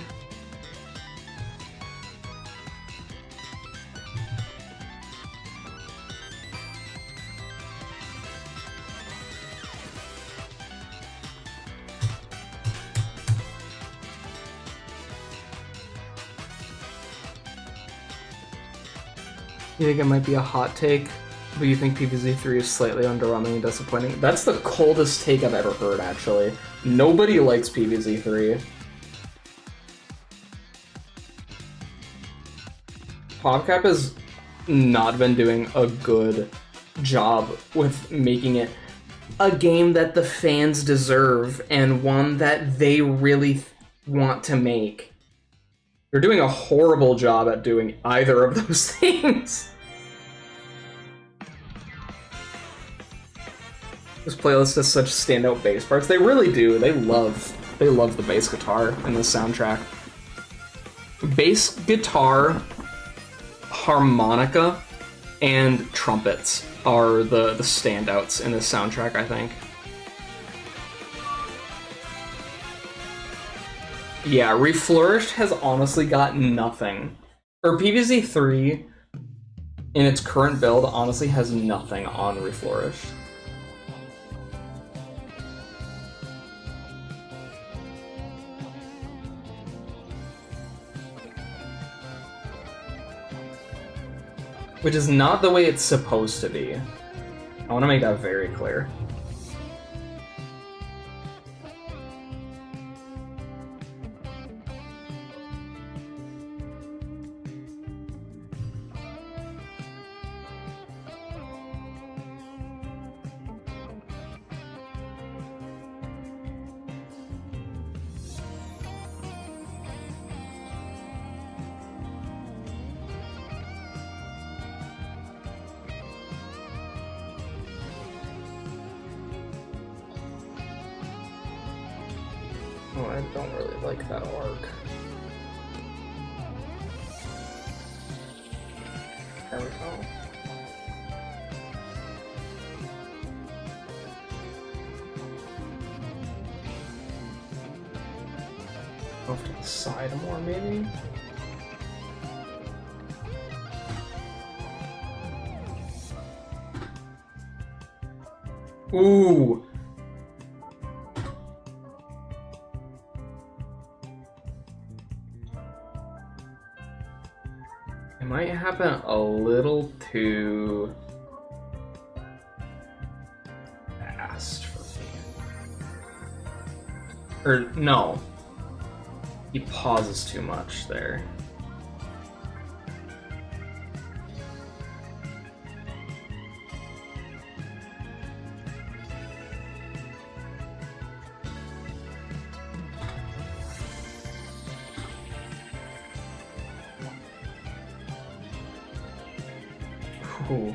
[SPEAKER 1] You think it might be a hot take, but you think PvZ3 is slightly underwhelming and disappointing? That's the coldest take I've ever heard, actually. Nobody likes PvZ3. PopCap has not been doing a good job with making it a game that the fans deserve and one that they really want to make. They're doing a horrible job at doing either of those things. This playlist has such standout bass parts. They really do. They love the bass guitar in this soundtrack. Bass guitar, harmonica, and trumpets are the standouts in this soundtrack, I think. Yeah, Reflourished has honestly got nothing. Or PvZ3, in its current build, honestly has nothing on Reflourished. Which is not the way it's supposed to be. I want to make that very clear. Oh, I don't really like that arc. There we go. Off to the side more, maybe? Ooh! It might happen a little too fast for me. Or, no. He pauses too much there. Ooh.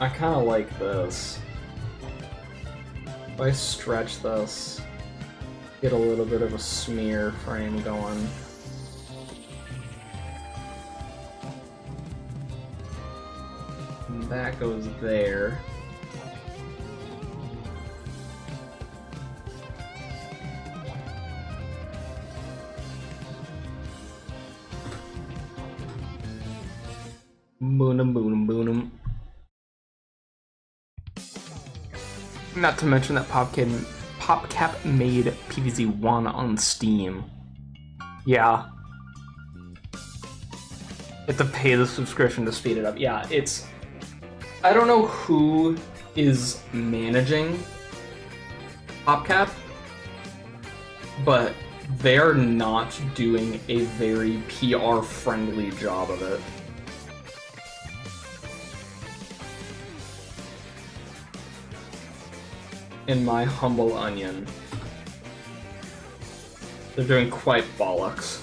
[SPEAKER 1] I kind of like this. If I stretch this, get a little bit of a smear frame going. And that goes there. Boonum, boonum, boonum. Not to mention that PopCap made PvZ1 on Steam. Yeah. You have to pay the subscription to speed it up. Yeah, it's... I don't know who is managing PopCap, but they're not doing a very PR-friendly job of it. In my humble onion. They're doing quite bollocks.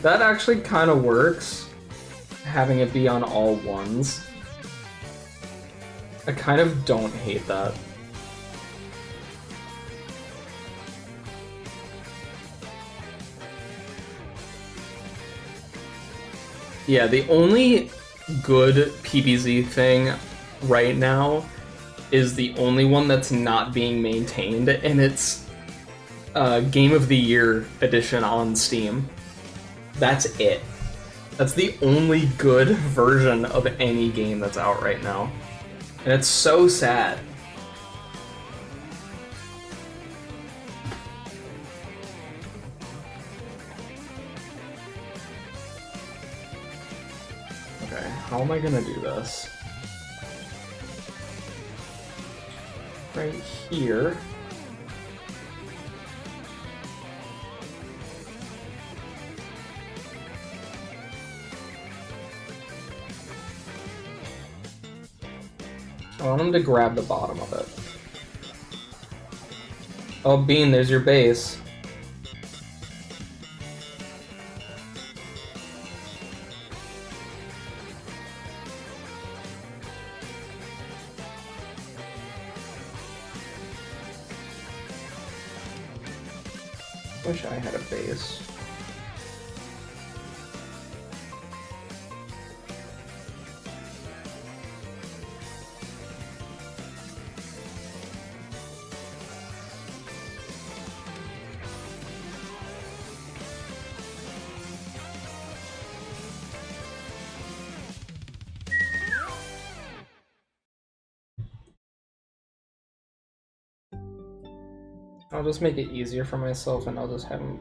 [SPEAKER 1] That actually kind of works. having it be on all ones. I kind of don't hate that. Yeah, the only good PBZ thing right now is the only one that's not being maintained, and it's Game of the Year edition on Steam. That's it. That's the only good version of any game that's out right now. And it's so sad. Okay, how am I gonna do this? Right here. I want him to grab the bottom of it. Oh, Bean, there's your base. Wish I had a base. I'll just make it easier for myself and I'll just have him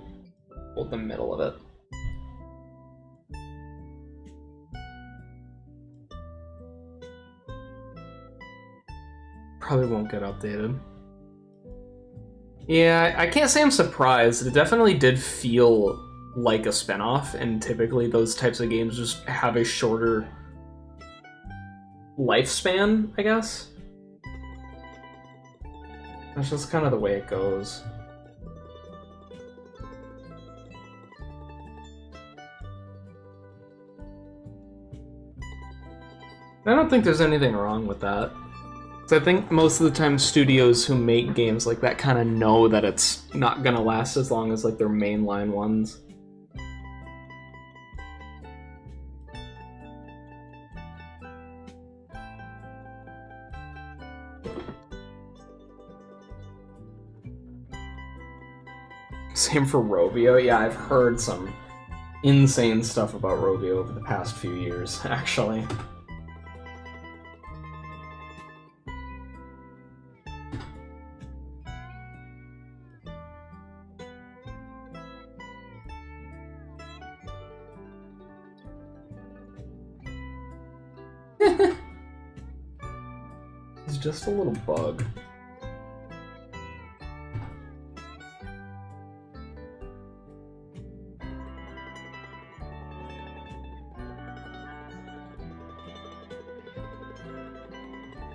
[SPEAKER 1] hold the middle of it. Probably won't get updated. Yeah, I can't say I'm surprised. It definitely did feel like a spinoff, and typically those types of games just have a shorter lifespan, I guess. That's just kind of the way it goes. I don't think there's anything wrong with that. So I think most of the time studios who make games like that kind of know that it's not gonna last as long as like their mainline ones. Same for Rovio. Yeah, I've heard some insane stuff about Rovio over the past few years, actually. It's just a little bug.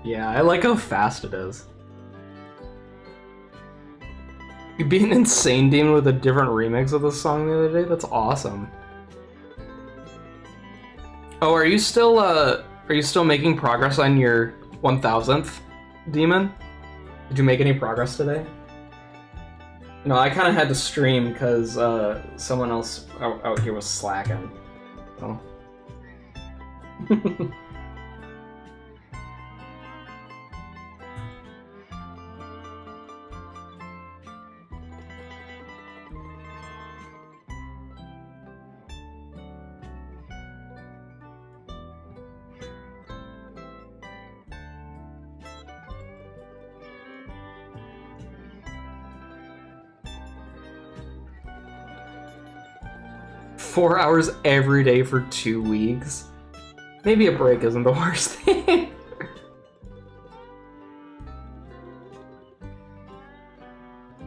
[SPEAKER 1] Yeah, I like how fast it is. You beat an insane demon with a different remix of the song the other day? That's awesome. Oh, are you still making progress on your 1000th demon? Did you make any progress today? No, I kind of had to stream because someone else out here was slacking. So. 4 hours every day for 2 weeks. Maybe a break isn't the worst thing.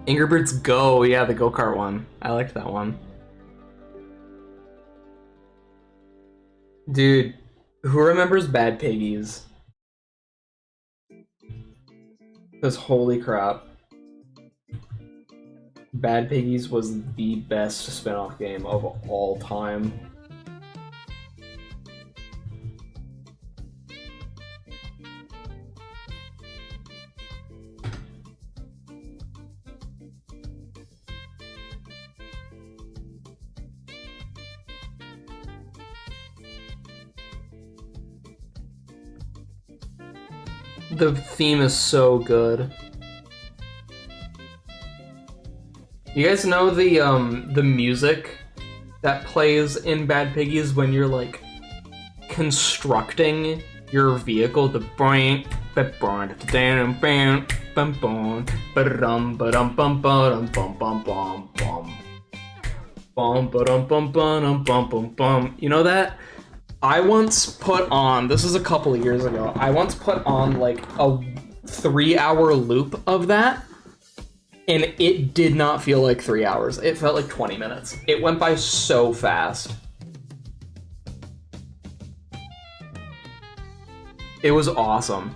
[SPEAKER 1] Angry Birds Go, yeah, the go-kart one. I liked that one. Dude, who remembers Bad Piggies? Because holy crap. Bad Piggies was the best spin-off game of all time. The theme is so good. You guys know the music that plays in Bad Piggies when you're like constructing your vehicle? The boing, you know that? I once put on, this is a couple of years ago, I once put on like a 3-hour loop of that, and it did not feel like 3 hours. It felt like 20 minutes. It went by so fast. It was awesome.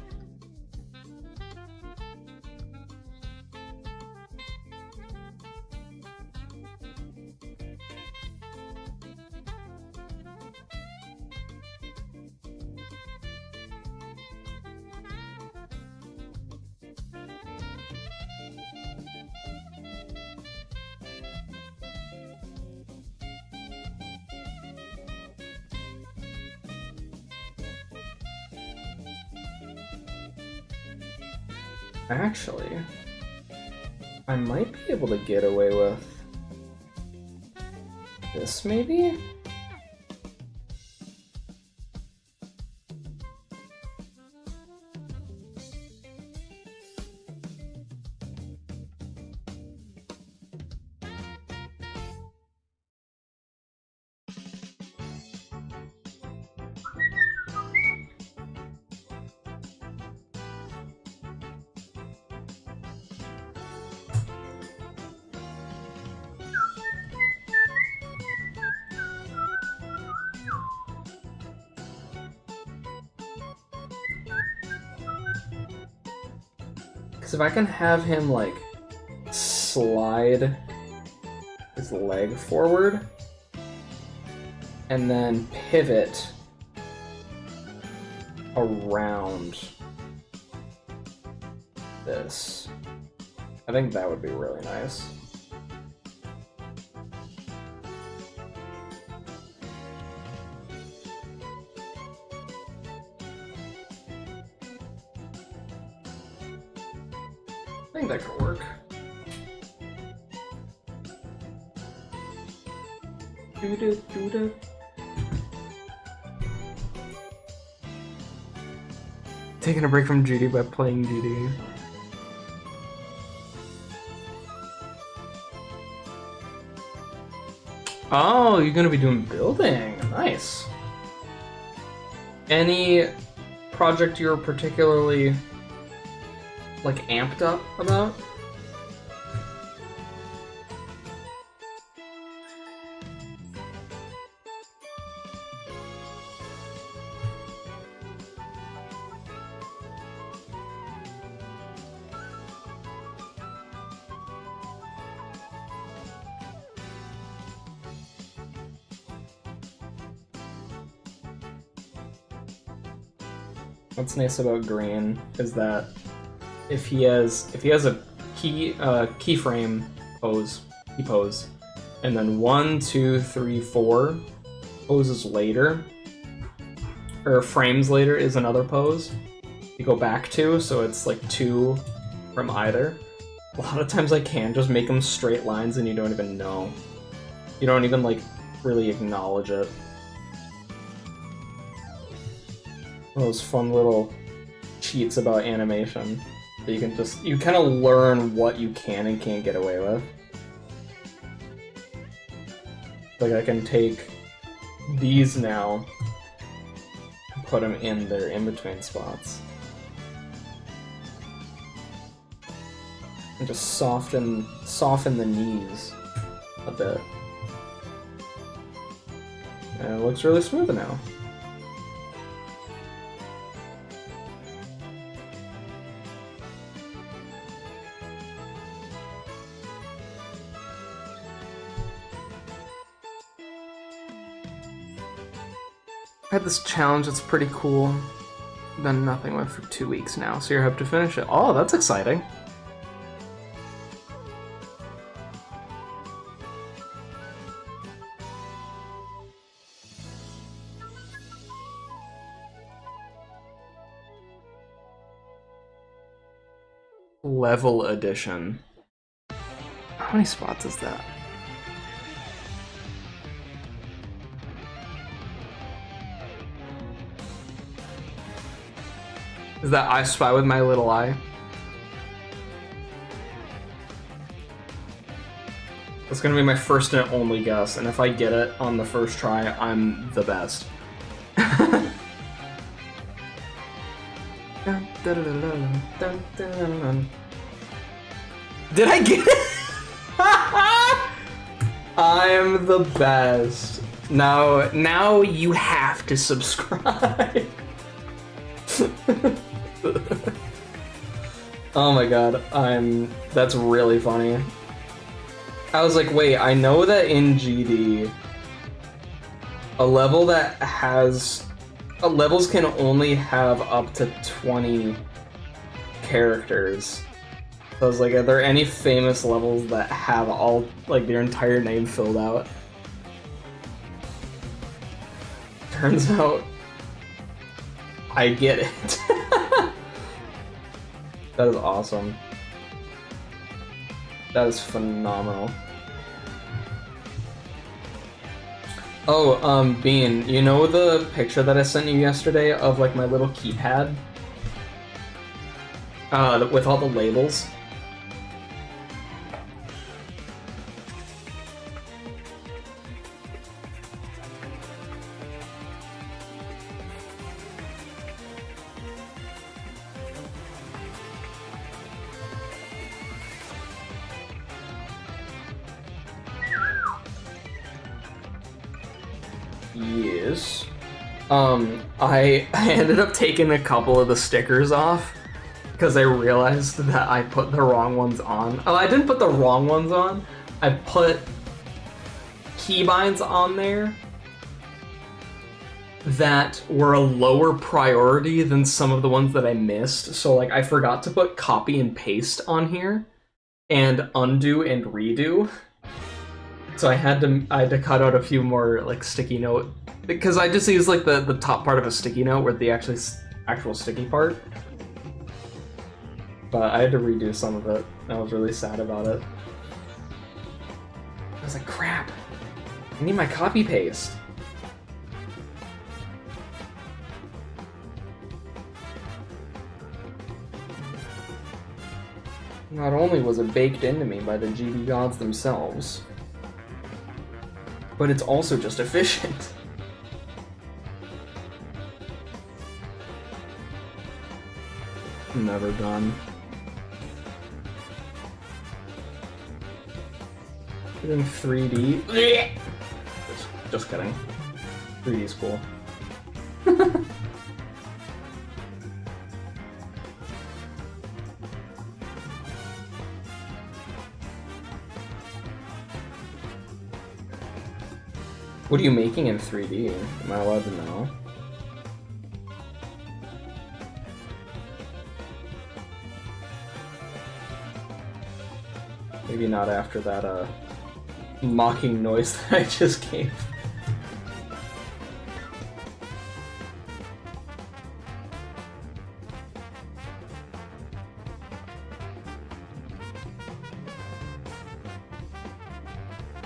[SPEAKER 1] Actually, I might be able to get away with this, maybe? Because if I can have him, like, slide his leg forward and then pivot around this, I think that would be really nice. I think that could work. Doo-doo-doo-doo. Taking a break from Judy by playing Judy. Oh, you're gonna be doing building. Nice. Any project you're particularly like amped up about? What's nice about Green is that if he has a keyframe pose, and then 1, 2, 3, 4 poses later, or frames later is another pose you go back to, so it's like 2 from either. A lot of times I can just make them straight lines and you don't even know. You don't even like really acknowledge it. Those fun little cheats about animation that you kind of learn what you can and can't get away with. Like I can take these now and put them in their in-between spots. And just soften the knees a bit. And it looks really smooth now. I had this challenge that's pretty cool. Done nothing with for 2 weeks now, so you're hope to finish it. Oh, that's exciting. level edition. How many spots is that? Is that I Spy with My Little Eye? That's gonna be my first and only guess, and if I get it on the first try, I'm the best. Did I get it? I'm the best. Now you have to subscribe. Oh my god, that's really funny. I was like, wait, I know that in GD, levels can only have up to 20 characters. So I was like, are there any famous levels that have all, like, their entire name filled out? Turns out, I get it. That is awesome. That is phenomenal. Oh, Bean, you know the picture that I sent you yesterday of, like, my little keypad? With all the labels? Yes. I ended up taking a couple of the stickers off because I realized that I put the wrong ones on. Oh, I didn't put the wrong ones on. I put keybinds on there that were a lower priority than some of the ones that I missed. So, like, I forgot to put copy and paste on here and undo and redo. So I had to cut out a few more, like, sticky note, because I just used, like, the top part of a sticky note with the actual sticky part. But I had to redo some of it. I was really sad about it. I was like, crap, I need my copy paste. Not only was it baked into me by the GB gods themselves, but it's also just efficient. Never done. In 3D. Just kidding. 3D's cool. What are you making in 3D? Am I allowed to know? Maybe not after that mocking noise that I just gave.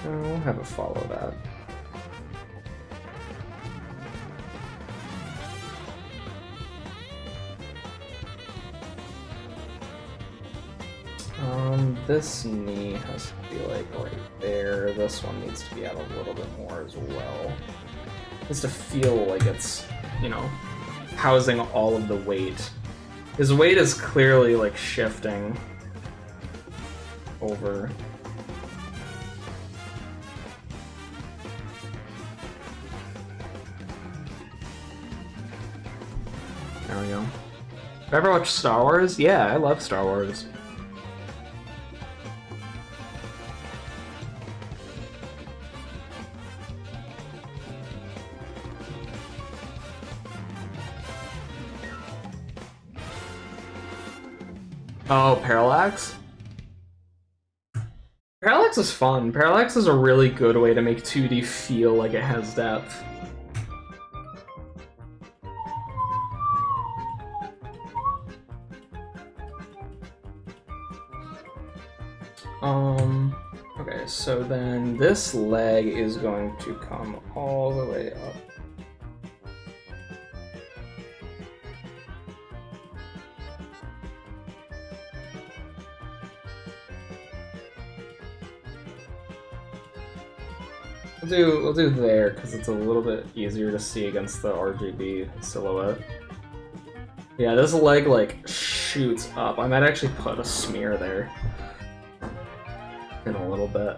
[SPEAKER 1] We'll have it follow that. This knee has to be like right there. This one needs to be out a little bit more as well. It needs to feel like it's, you know, housing all of the weight. His weight is clearly like shifting over. There we go. Have you ever watched Star Wars? Yeah, I love Star Wars. Oh, Parallax? Parallax is fun. Parallax is a really good way to make 2D feel like it has depth. Okay, so then this leg is going to come all the way up. We'll do there because it's a little bit easier to see against the RGB silhouette. Yeah, this leg like shoots up. I might actually put a smear there in a little bit.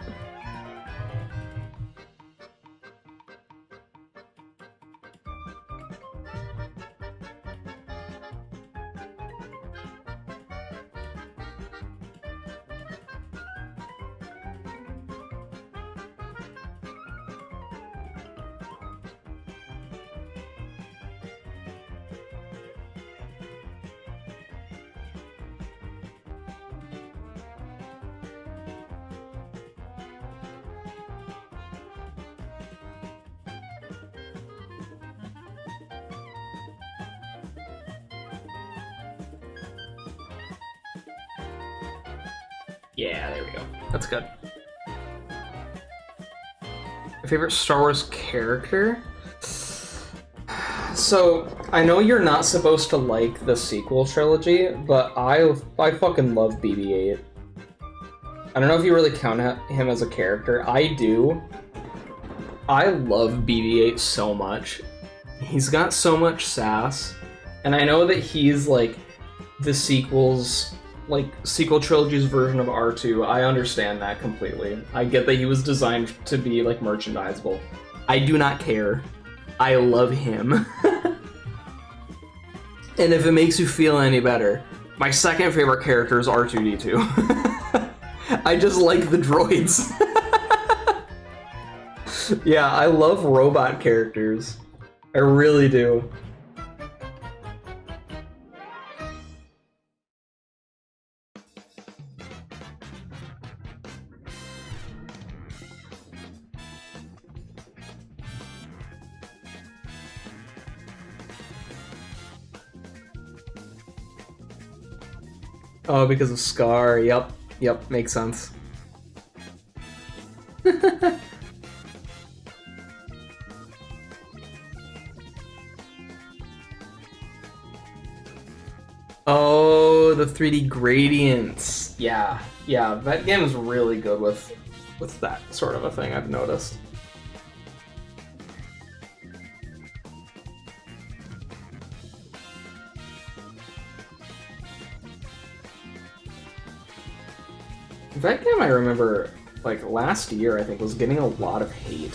[SPEAKER 1] Yeah, there we go. That's good. My favorite Star Wars character? So, I know you're not supposed to like the sequel trilogy, but I fucking love BB-8. I don't know if you really count him as a character. I do. I love BB-8 so much. He's got so much sass. And I know that he's like the sequel trilogy's version of R2. I understand that completely. I get that he was designed to be like merchandisable. I do not care. I love him. And if it makes you feel any better, my second favorite character is R2-D2. I just like the droids. Yeah, I love robot characters. I really do. Oh, because of Scar. Yep. Yep, makes sense. Oh, the 3D gradients. Yeah, yeah, that game is really good with that sort of a thing, I've noticed. That game I remember, like, last year, I think, was getting a lot of hate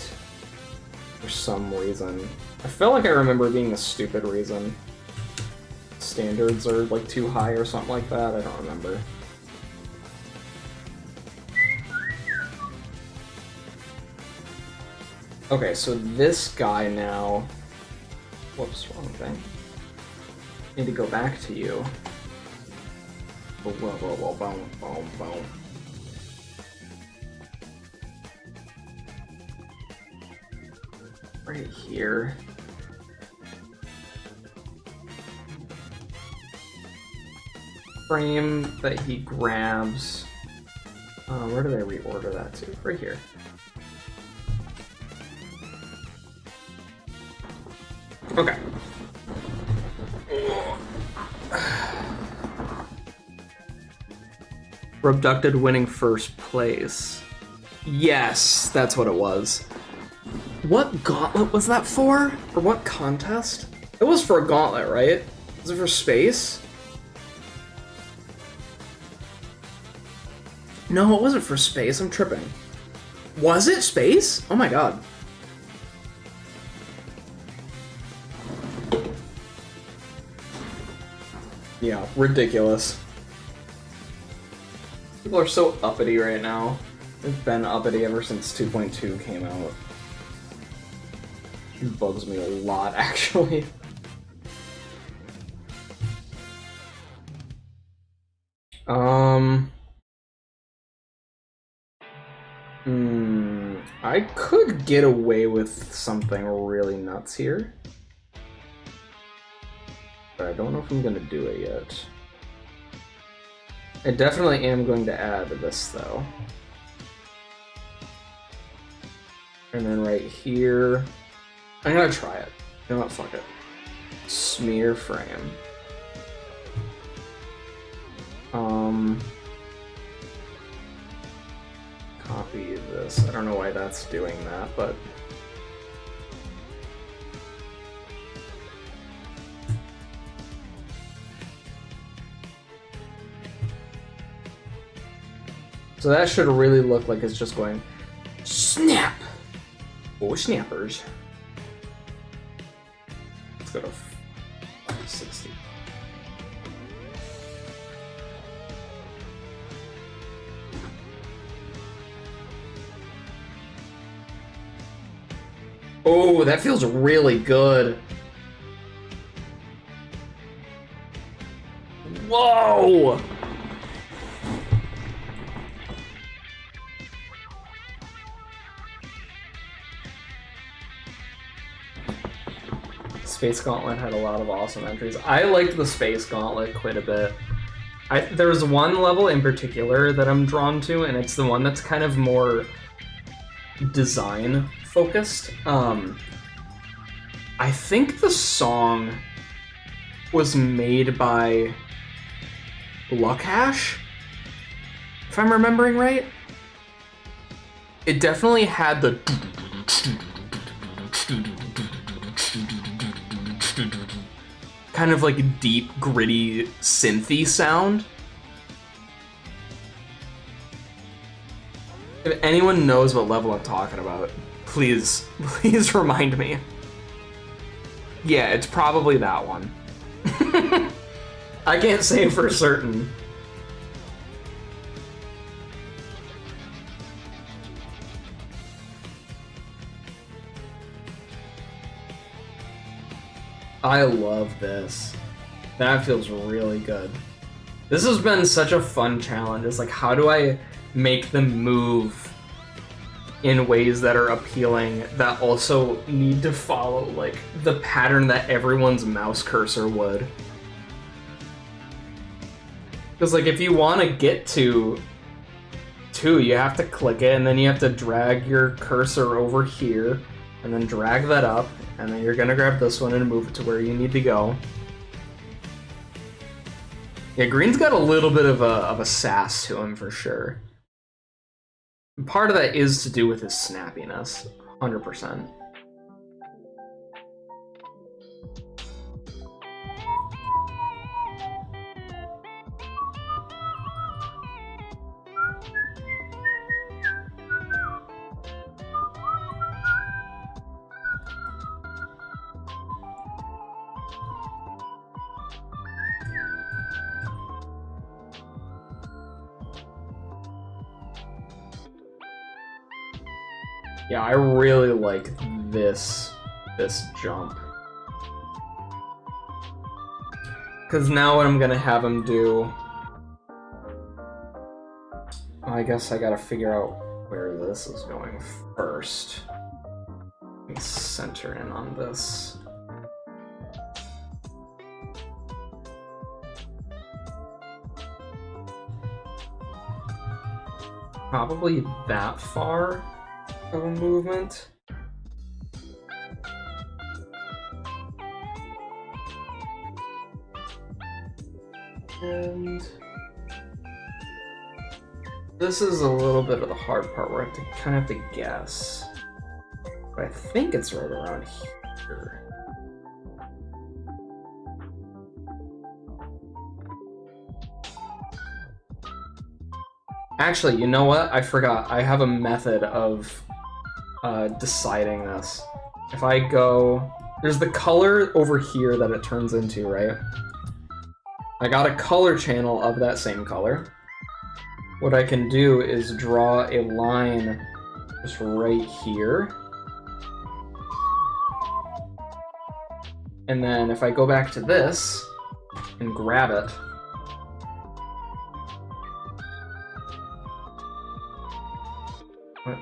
[SPEAKER 1] for some reason. I felt like I remember it being a stupid reason. Standards are, like, too high or something like that, I don't remember. Okay, so this guy now... Whoops, wrong thing. Need to go back to you. Whoa, whoa, whoa, whoa, boom, boom, boom. Right here. Frame that he grabs. Where did I reorder that to? Right here. Okay. Abducted winning first place. Yes, that's what it was. What gauntlet was that for? Or what contest? It was for a gauntlet, right? Was it for space? No, it wasn't for space. I'm tripping. Was it space? Oh my god. Yeah, ridiculous. People are so uppity right now. They've been uppity ever since 2.2 came out. It bugs me a lot, actually. I could get away with something really nuts here. But I don't know if I'm gonna do it yet. I definitely am going to add this though. And then right here, I'm gonna try it. You know what, fuck it. Smear frame. Copy this. I don't know why that's doing that, but so that should really look like it's just going snap. Oh, snappers. Let's go to 560. Oh, that feels really good. Whoa! Space Gauntlet had a lot of awesome entries. I liked the Space Gauntlet quite a bit. There's one level in particular that I'm drawn to, and it's the one that's kind of more design focused. I think the song was made by Luckhash, if I'm remembering right. It definitely had the kind of like deep, gritty, synthy sound. If anyone knows what level I'm talking about, please remind me. Yeah, it's probably that one. I can't say for certain. I love this. That feels really good. This has been such a fun challenge. It's like, how do I make them move in ways that are appealing that also need to follow like the pattern that everyone's mouse cursor would? Because like if you want to get to 2, you have to click it and then you have to drag your cursor over here and then drag that up, and then you're gonna grab this one and move it to where you need to go. Yeah, green's got a little bit of a sass to him for sure. Part of that is to do with his snappiness, 100%. Yeah, I really like this jump. Because now what I'm gonna have him do... I guess I gotta figure out where this is going first. Let me center in on this. Probably that far of a movement. And this is a little bit of the hard part where I kind of have to guess. But I think it's right around here. Actually, you know what? I forgot. I have a method of deciding this. If I go... There's the color over here that it turns into, right? I got a color channel of that same color. What I can do is draw a line just right here. And then if I go back to this and grab it, what?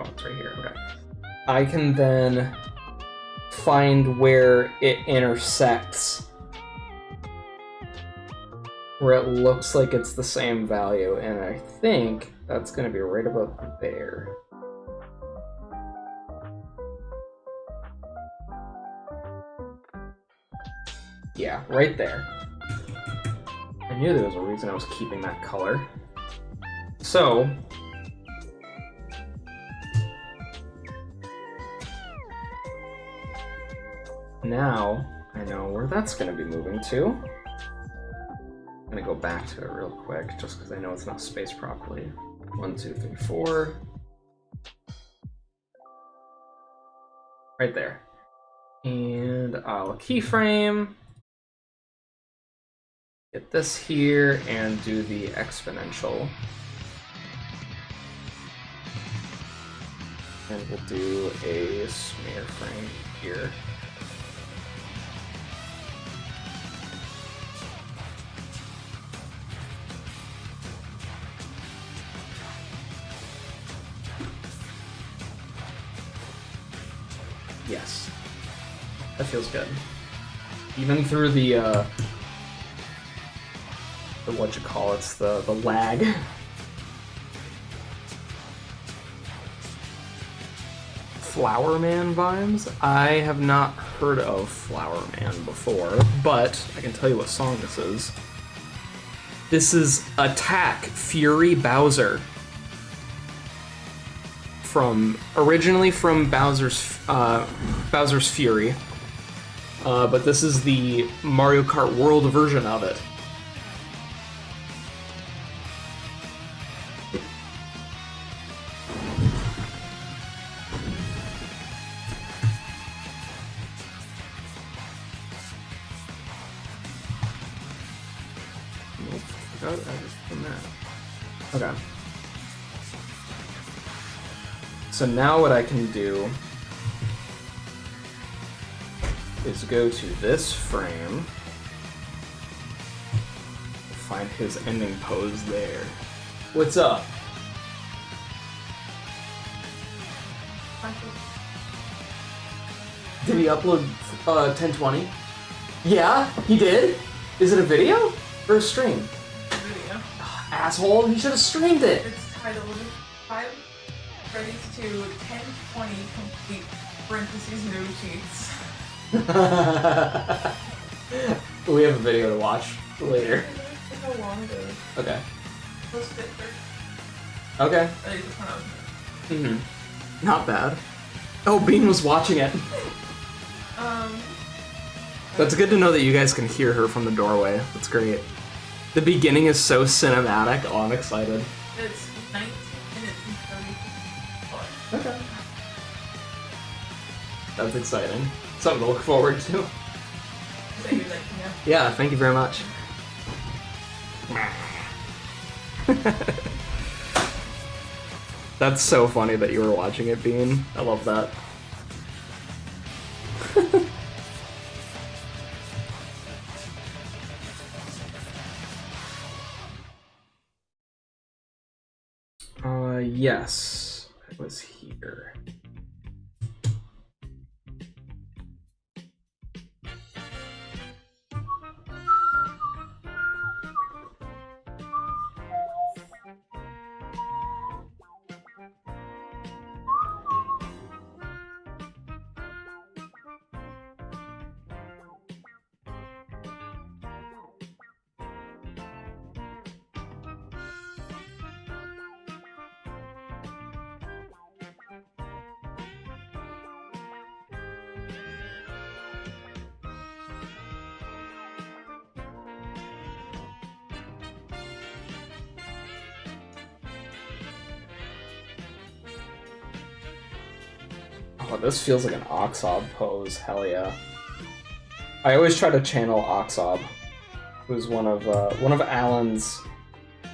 [SPEAKER 1] Oh, it's right here, okay. I can then find where it intersects where it looks like it's the same value, and I think that's going to be right about there. Yeah, right there. I knew there was a reason I was keeping that color. So, now I know where that's going to be moving to. I'm going to go back to it real quick, just because I know it's not spaced properly. 1, 2, 3, 4. Right there. And I'll keyframe. Get this here and do the exponential. And we'll do a smear frame here. Yes, that feels good. Even through the what you call it's the lag. Flower Man vibes? I have not heard of Flower Man before, but I can tell you what song this is. This is Attack Fury Bowser. Originally from Bowser's Fury, but this is the Mario Kart World version of it. Okay. So now what I can do is go to this frame, find his ending pose there. What's up? Did he upload 1020? Yeah, he did? Is it a video or a stream?
[SPEAKER 2] Video.
[SPEAKER 1] Asshole, he should have streamed it!
[SPEAKER 2] It's titled 5 Ready to 1020 complete parentheses no cheats.
[SPEAKER 1] We have a video to watch later.
[SPEAKER 2] How long ago?
[SPEAKER 1] Okay.
[SPEAKER 2] Post it first.
[SPEAKER 1] Okay.
[SPEAKER 2] I just went out.
[SPEAKER 1] Mm-hmm. Not bad. Oh, Bean was watching it. That's good to know that you guys can hear her from the doorway. That's great. The beginning is so cinematic. Oh, I'm excited.
[SPEAKER 2] It's 19 minutes and 30 seconds.
[SPEAKER 1] Okay. That's exciting. Something to look forward to.
[SPEAKER 2] So you like,
[SPEAKER 1] Yeah, thank you very much. That's so funny that you were watching it, Bean. I love that. Yes, it was here. Oh, this feels like an Oxob pose. Hell yeah! I always try to channel Oxob, who's one of Alan's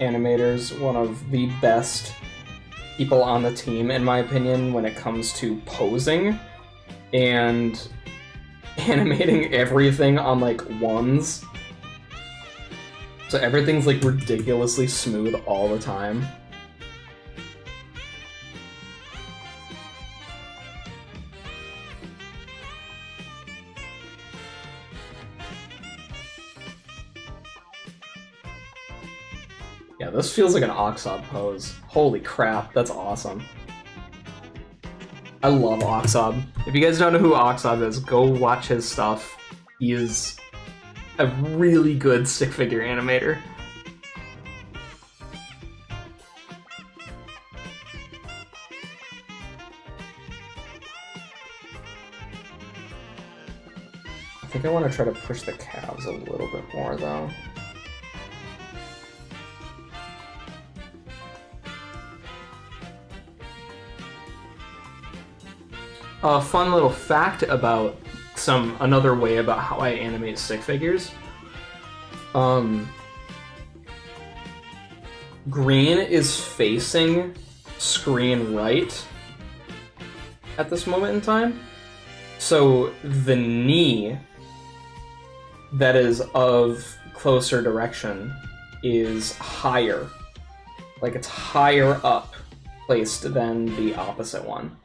[SPEAKER 1] animators, one of the best people on the team, in my opinion, when it comes to posing and animating everything on like ones. So everything's like ridiculously smooth all the time. Yeah, this feels like an Oxob pose. Holy crap, that's awesome. I love Oxob. If you guys don't know who Oxob is, go watch his stuff. He is a really good stick figure animator. I think I want to try to push the calves a little bit more, though. A fun little fact about another way about how I animate stick figures. Green is facing screen right at this moment in time. So the knee that is of closer direction is higher. Like it's higher up placed than the opposite one.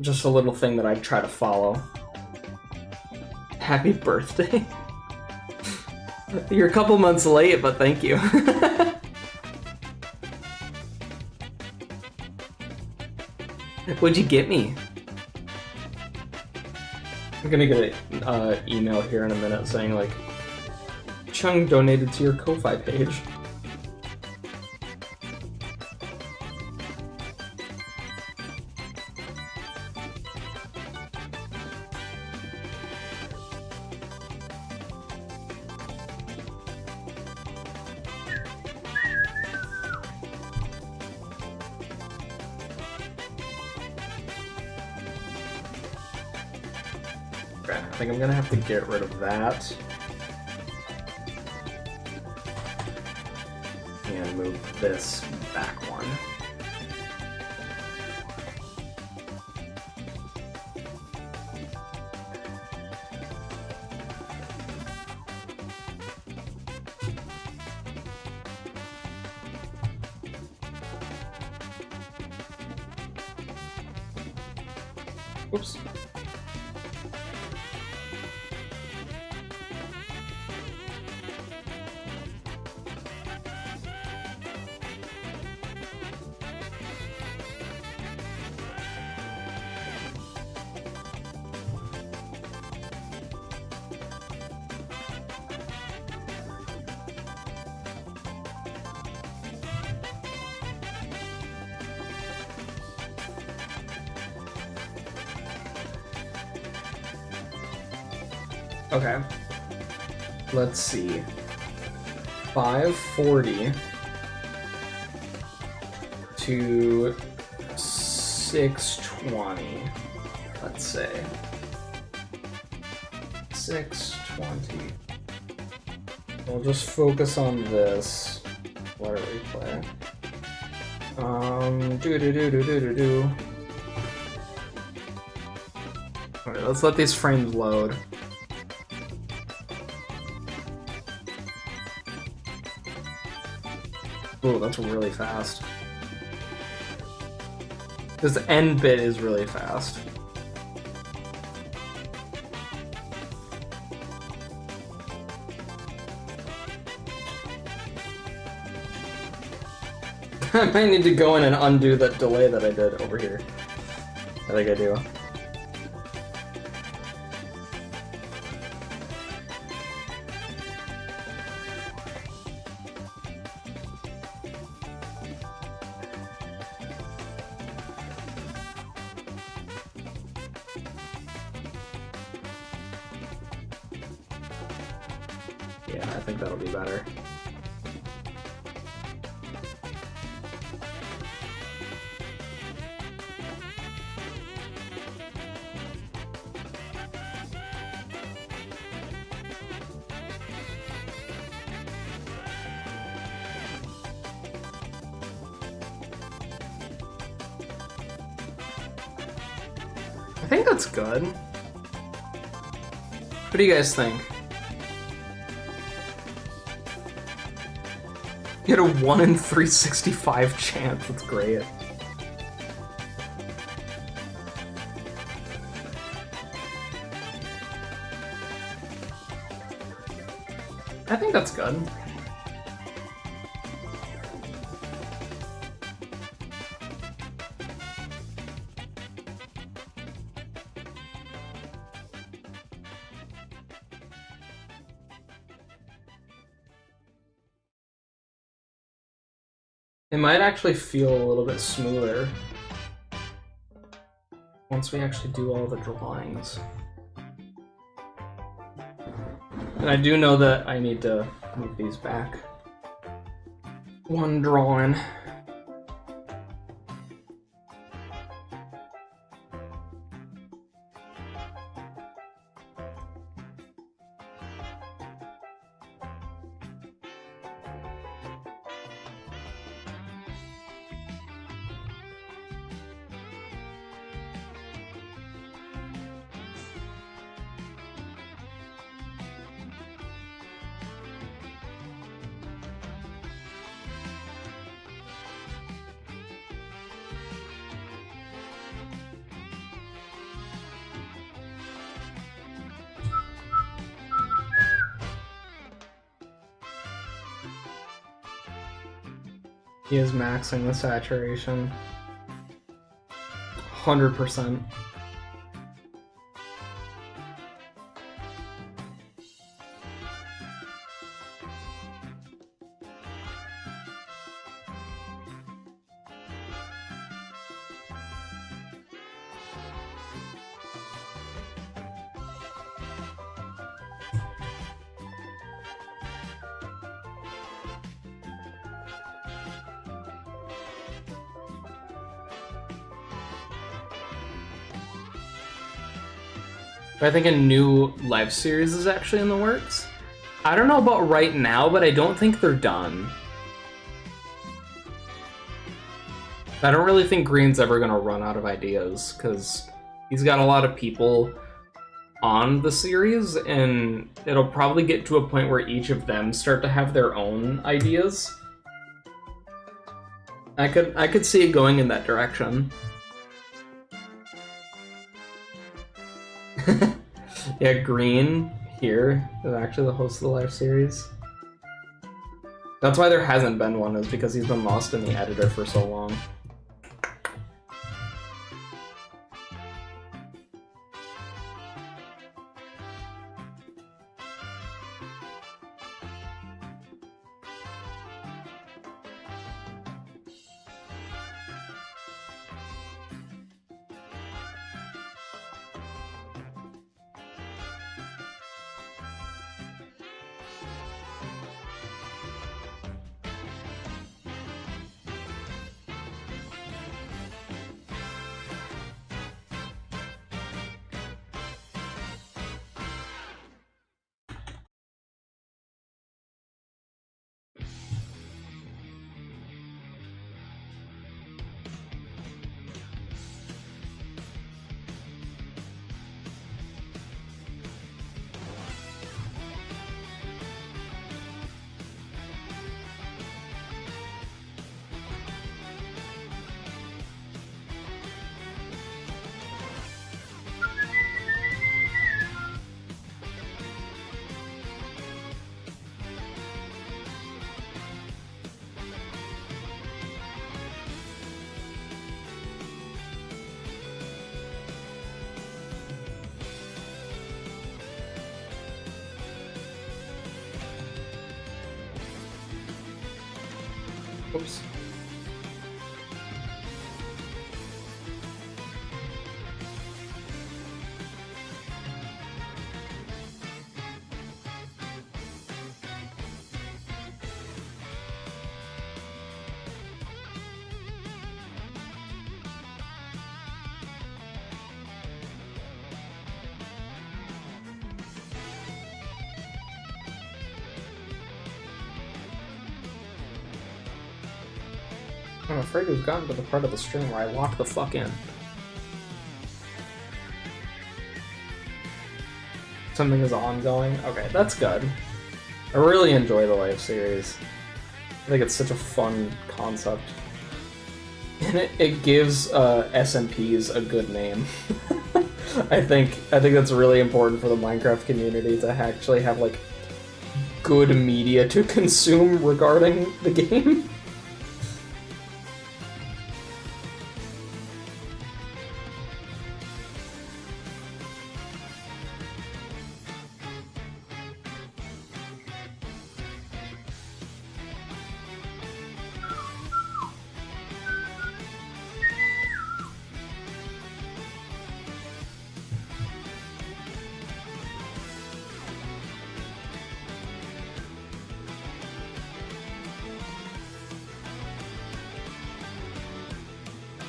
[SPEAKER 1] Just a little thing that I try to follow. Happy birthday. You're a couple months late, but thank you. What'd you get me? I'm gonna get an email here in a minute saying like, Chung donated to your Ko-Fi page. I think I'm gonna have to get rid of that. And move this back one. Oops. Okay. Let's see. 540 to 620. Let's say 620. We'll just focus on this. Let it replay. Alright, let's let these frames load. Ooh, that's really fast. This end bit is really fast. I might need to go in and undo that delay that I did over here. I think I do. Yeah, I think that'll be better. I think that's good. What do you guys think? You had a 1 in 365 chance. That's great. I think that's good. It might actually feel a little bit smoother once we actually do all the drawings. And I do know that I need to move these back one drawing. He is maxing the saturation. 100%. I think a new live series is actually in the works. I don't know about right now, but I don't think they're done. I don't really think Green's ever gonna run out of ideas, because he's got a lot of people on the series, and it'll probably get to a point where each of them start to have their own ideas. I could see it going in that direction. Yeah, Green here is actually the host of the live series. That's why there hasn't been one, is because he's been lost in the editor for so long. Oops. I'm afraid we've gotten to the part of the stream where I lock the fuck in. Something is ongoing? Okay, that's good. I really enjoy the live series. I think it's such a fun concept. And it gives SMPs a good name. I think that's really important for the Minecraft community to actually have like good media to consume regarding the game.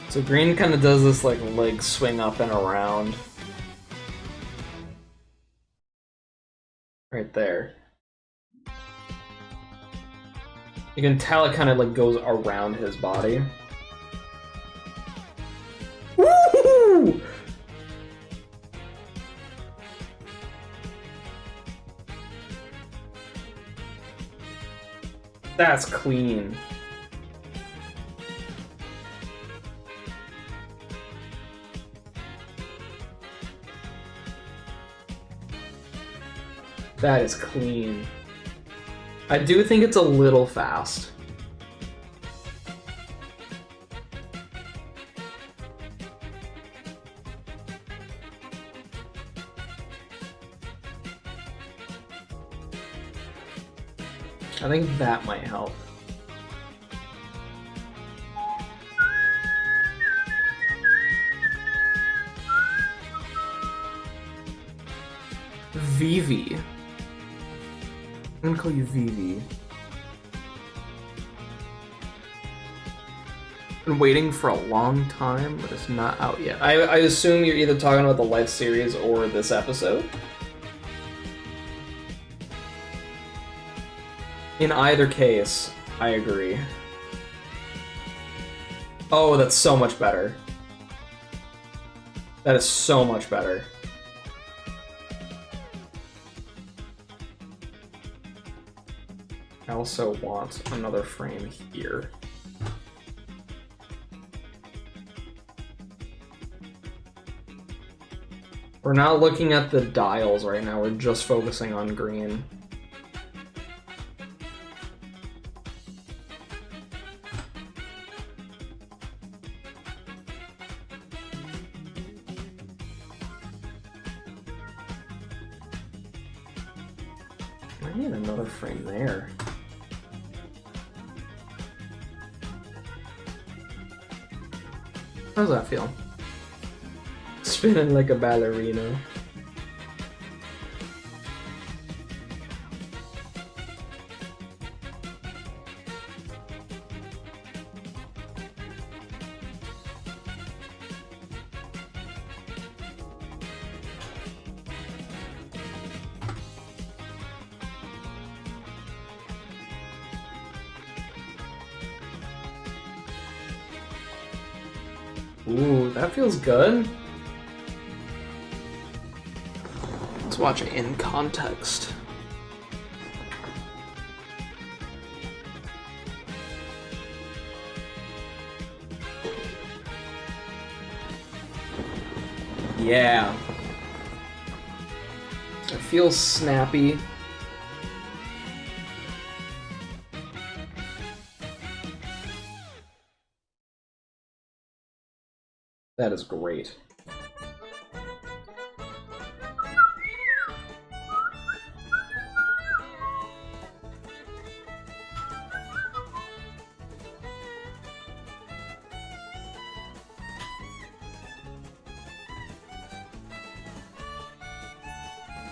[SPEAKER 1] So green kind of does this like leg swing up and around. Right there. You can tell it kind of like goes around his body. Woo! That's clean. That is clean. I do think it's a little fast. I think that might help. Vivi. I'm gonna call you Vivi. Been waiting for a long time, but it's not out yet. I assume you're either talking about the live series or this episode. In either case, I agree. Oh, that's so much better. That is so much better. I also want another frame here. We're not looking at the dials right now, we're just focusing on green. I need another frame there. How's that feel? Spinning like a ballerina. Ooh, that feels good. Let's watch it in context. Yeah. It feels snappy. That is great.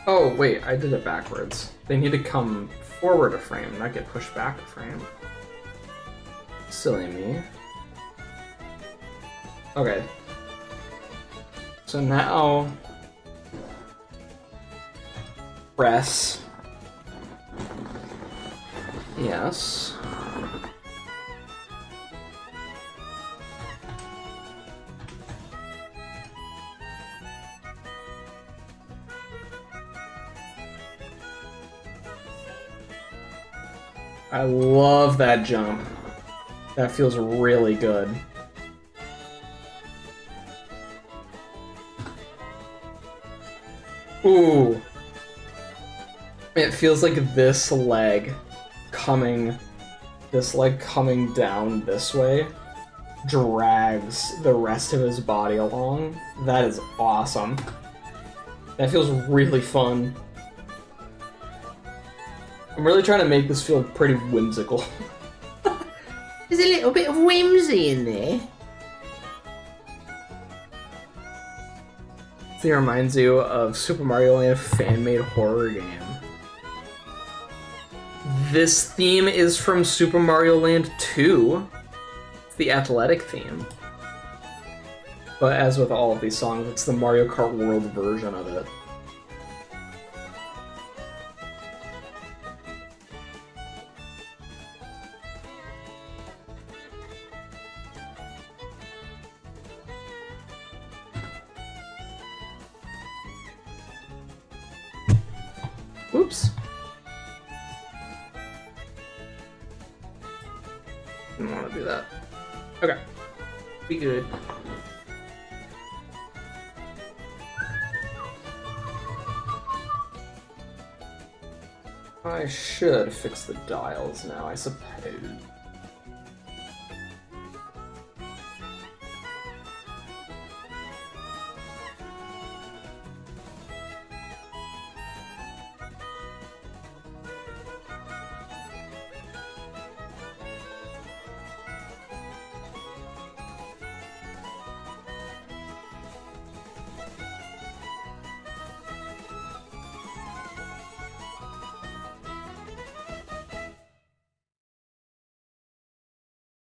[SPEAKER 1] Oh, wait, I did it backwards. They need to come forward a frame, not get pushed back a frame. Silly me. Okay. So now, press. Yes. I love that jump. That feels really good. Ooh. It feels like this leg coming down this way drags the rest of his body along. That is awesome. That feels really fun. I'm really trying to make this feel pretty whimsical.
[SPEAKER 3] There's a little bit of whimsy in there.
[SPEAKER 1] It reminds you of Super Mario Land fan-made horror game. This theme is from Super Mario Land 2. It's the athletic theme. But as with all of these songs, it's the Mario Kart World version of it. Oops. Didn't want to do that. Okay. Be good. I should fix the dials now, I suppose.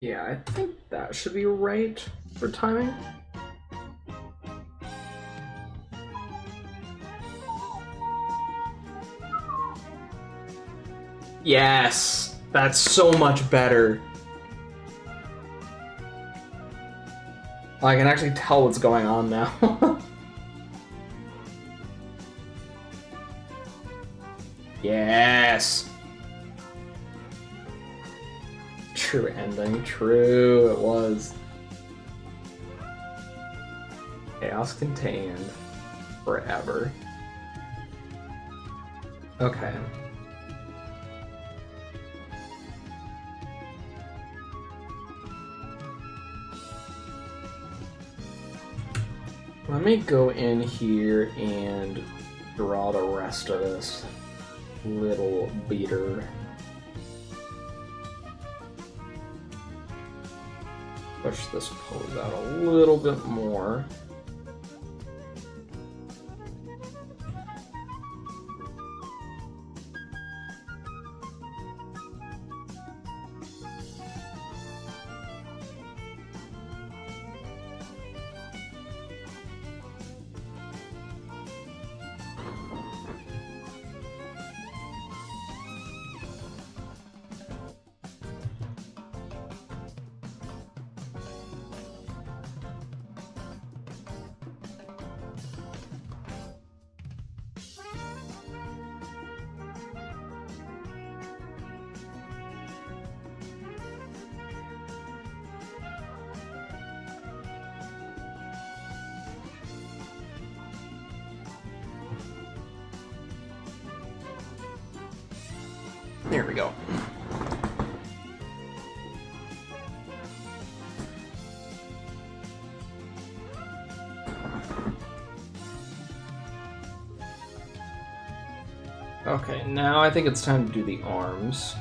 [SPEAKER 1] Yeah, I think that should be right for timing. Yes! That's so much better. I can actually tell what's going on now. Yes! True ending. True, it was. Chaos contained. Forever. Okay. Let me go in here and draw the rest of this little beater. Push this pose out a little bit more. There we go. Okay, now I think it's time to do the arms.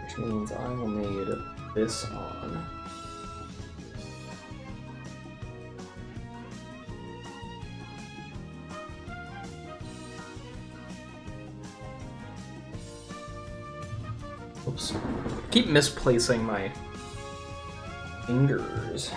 [SPEAKER 1] Which means I will need this on. Oops. Keep misplacing my fingers.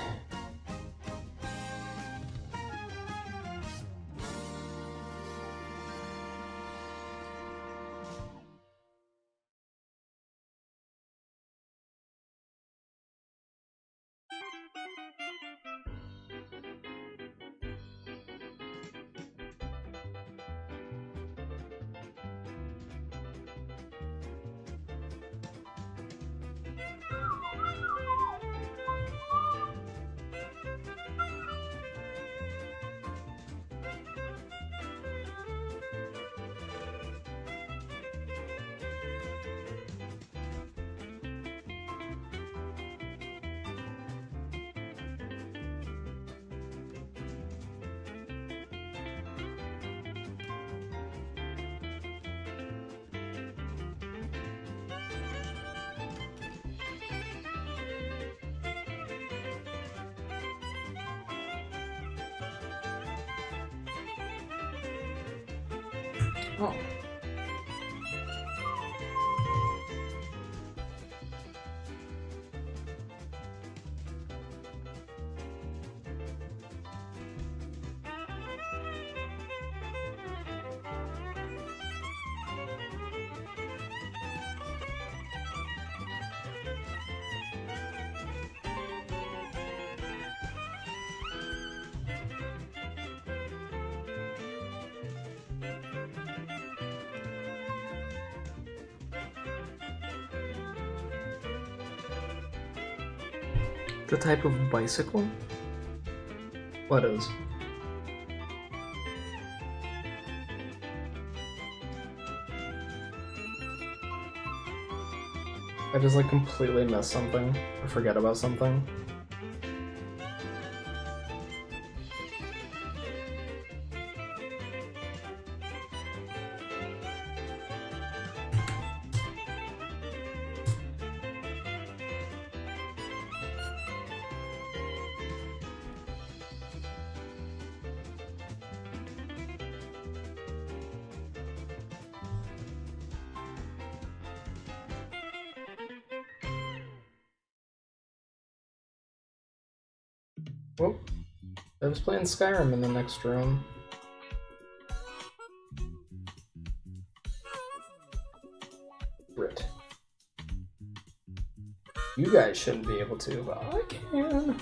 [SPEAKER 1] Oh. The type of bicycle? What is? I just like completely miss something or forget about something. Oh, I was playing Skyrim in the next room. Rit. You guys shouldn't be able to, but I can.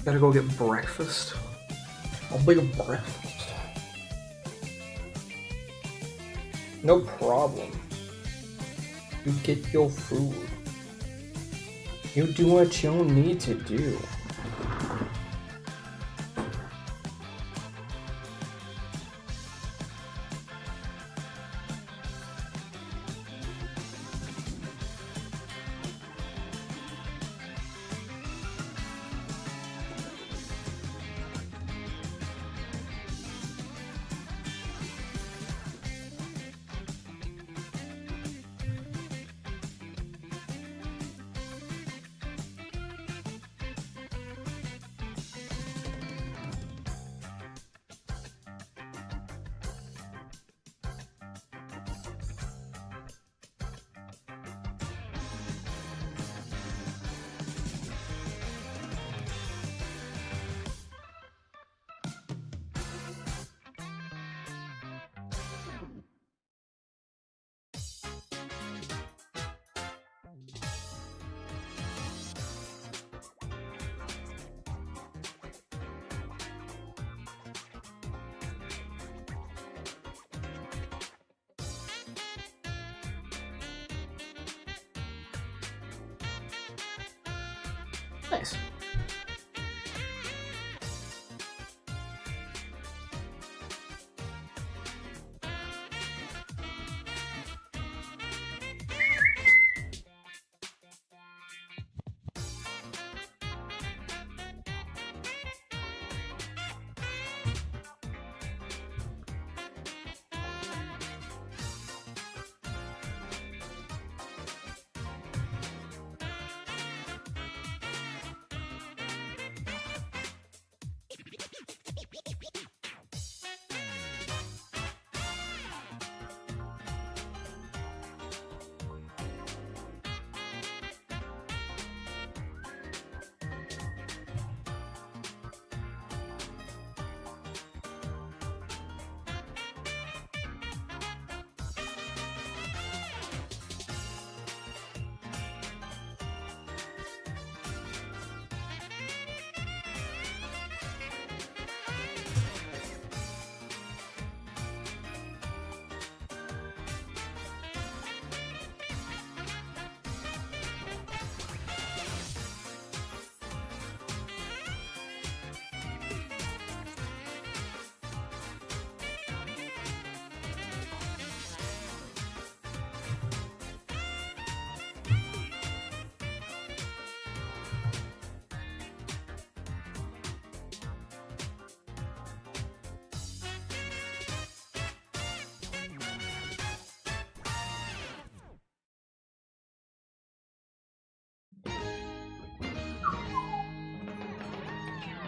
[SPEAKER 1] Gotta go get breakfast. I'll make a breakfast. No problem. You get your food. You do what you need to do.
[SPEAKER 3] Nice.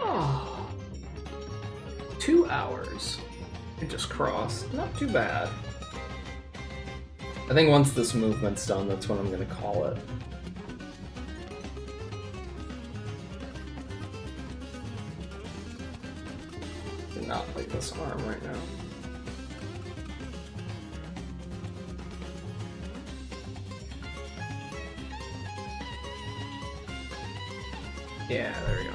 [SPEAKER 3] Oh, 2 hours. It just crossed. Not too bad. I think once this movement's done, that's when I'm gonna call it. Do not like this arm right now. Yeah, there we go.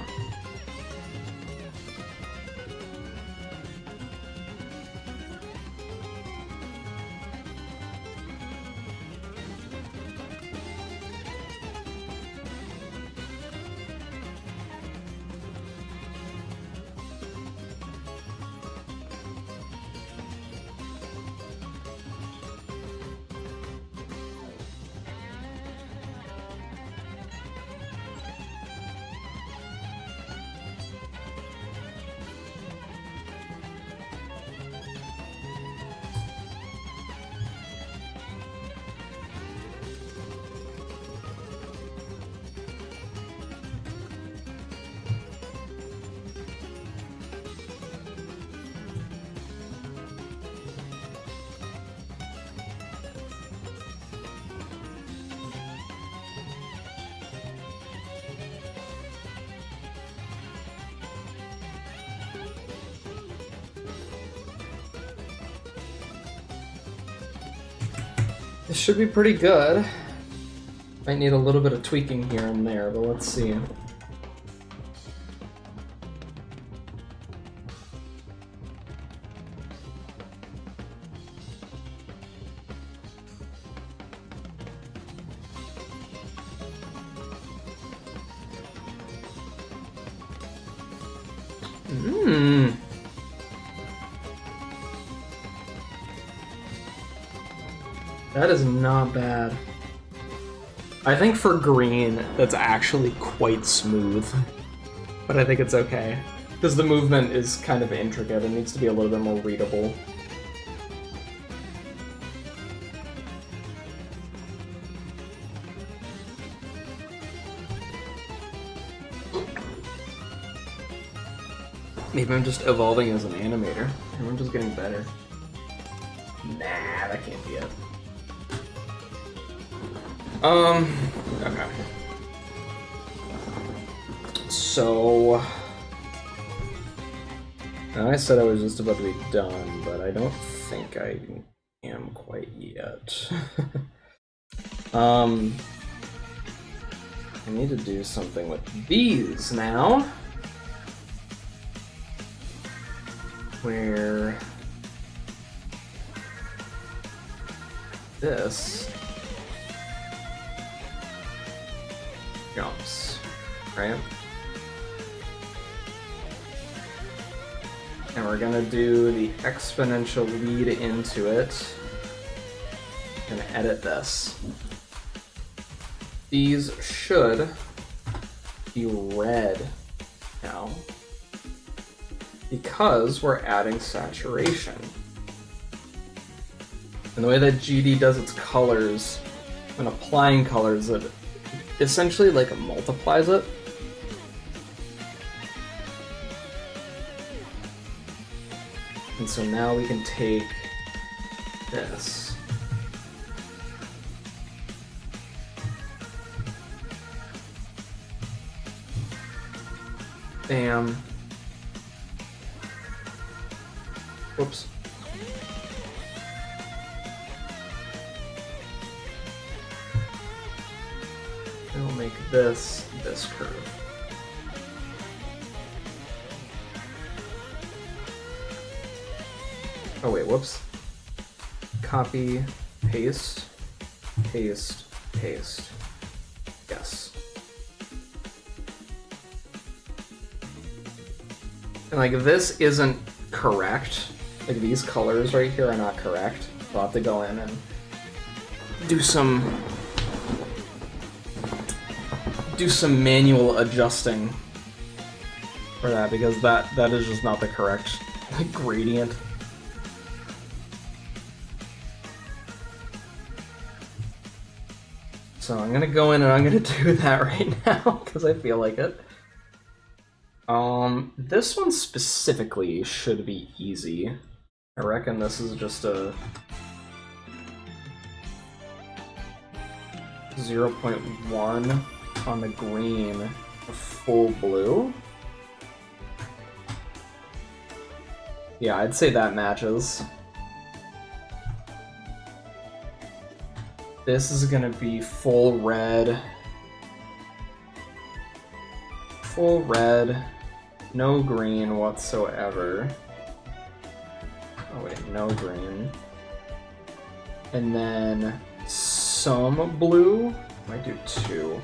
[SPEAKER 3] This should be pretty good. Might need a little bit of tweaking here and there, but let's see. That is not bad. I think for green, that's actually quite smooth. But I think it's okay. Because the movement is kind of intricate. It needs to be a little bit more readable. Maybe I'm just evolving as an animator. Maybe I'm just getting better. Nah, that can't be it. Okay. So... I said I was just about to be done, but I don't think I am quite yet. I need to do something with these now. Where... this... jumps.
[SPEAKER 1] right? And we're gonna do the exponential lead into it. Gonna edit this. These should be red now because we're adding saturation. And the way that GD does its colors, when applying colors, it essentially like multiplies it. And so now we can take this. Bam. Whoops. And we'll make this curve. Oh wait, whoops. Copy, paste, paste, paste. Yes. And like this isn't correct. Like these colors right here are not correct. I'll have to go in and do some manual adjusting for that because that is just not the correct gradient. So I'm gonna go in and I'm gonna do that right now because I feel like it. This one specifically should be easy. I reckon this is just a 0.1 on the green, a full blue. Yeah, I'd say that matches. This is gonna be full red. Full red, no green whatsoever. Oh wait, no green. And then some blue. Might do 2.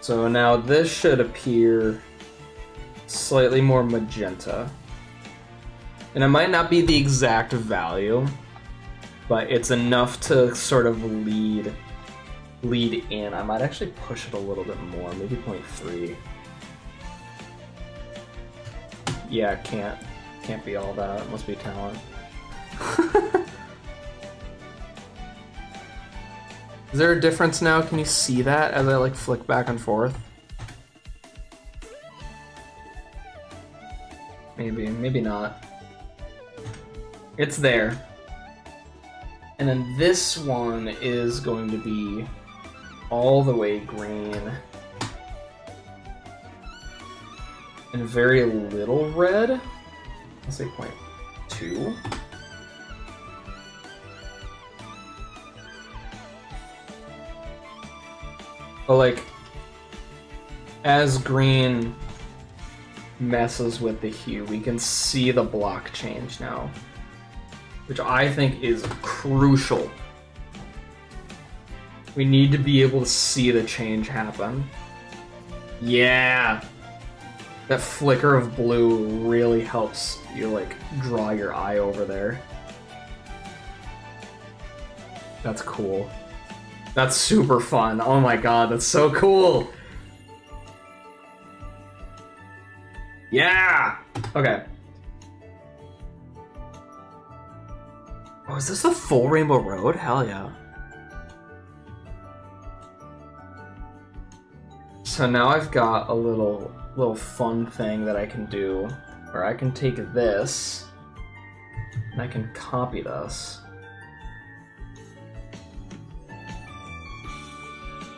[SPEAKER 1] So now this should appear slightly more magenta. And it might not be the exact value, but it's enough to sort of lead in. I might actually push it a little bit more, maybe 0.3. Yeah, can't be all that. It must be talent. Is there a difference now? Can you see that as I like flick back and forth? Maybe not. It's there. And then this one is going to be all the way green. And very little red. I'll say 0.2. But like, as green messes with the hue, we can see the block change now, which I think is crucial. We need to be able to see the change happen. Yeah! That flicker of blue really helps you like draw your eye over there. That's cool. That's super fun. Oh my god, that's so cool! Yeah! Okay. Oh, is this the full Rainbow Road? Hell yeah. So now I've got a little fun thing that I can do, where I can take this, and I can copy this.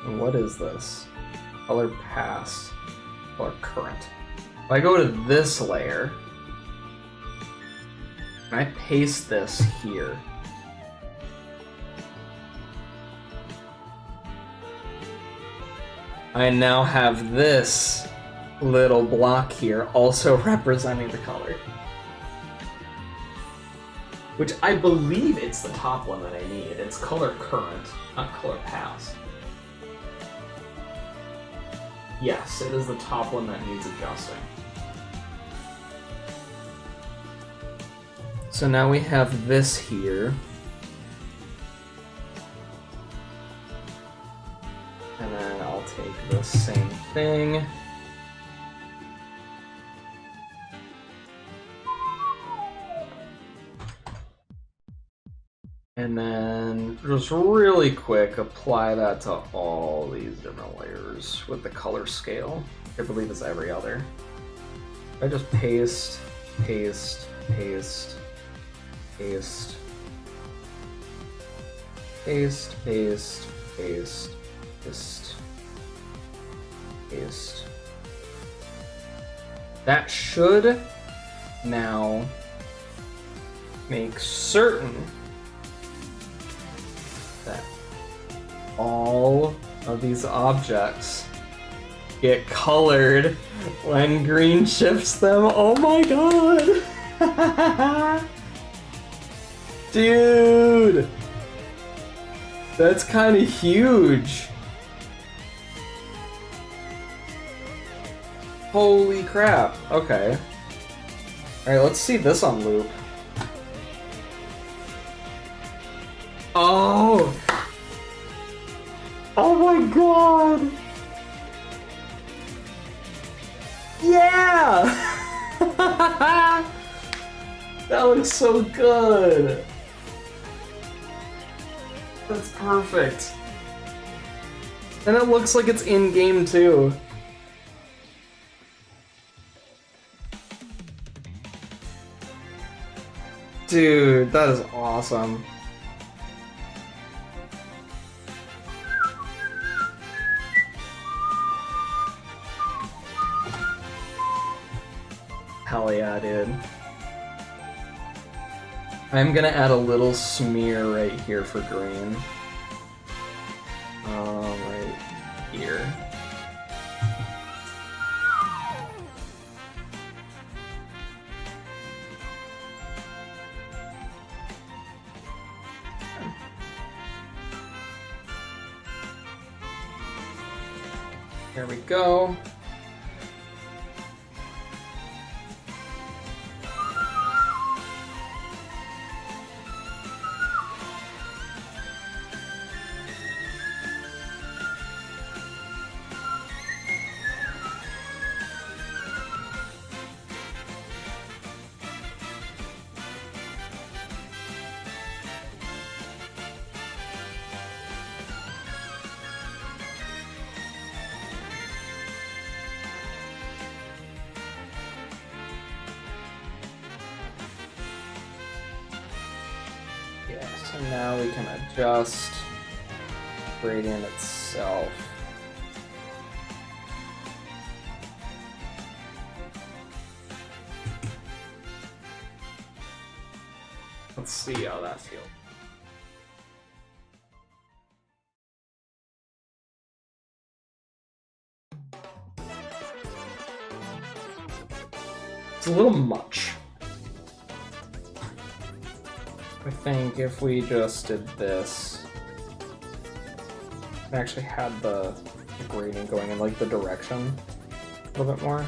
[SPEAKER 1] And what is this? Color past, color current. If I go to this layer, and I paste this here, I now have this little block here also representing the color. Which I believe it's the top one that I need. It's color current, not color past. Yes, it is the top one that needs adjusting. So now we have this here. And then I'll take the same thing. And then just really quick, apply that to all these different layers with the color scale. I believe it's every other. I just paste, paste, paste, paste, paste, paste, paste, paste, paste. That should now make certain that all of these objects get colored when green shifts them. Oh my god! Dude! That's kind of huge. Holy crap. Okay. Alright, let's see this on loop. Oh! Oh my god! Yeah! That looks so good! That's perfect. And it looks like it's in-game too. Dude, that is awesome. Hell yeah, dude. I'm gonna add a little smear right here for green. Right here. There we go. Yeah, so now we can adjust gradient itself. Let's see how that feels. It's a little much. I think if we just did this, and actually had the gradient going in like the direction a little bit more.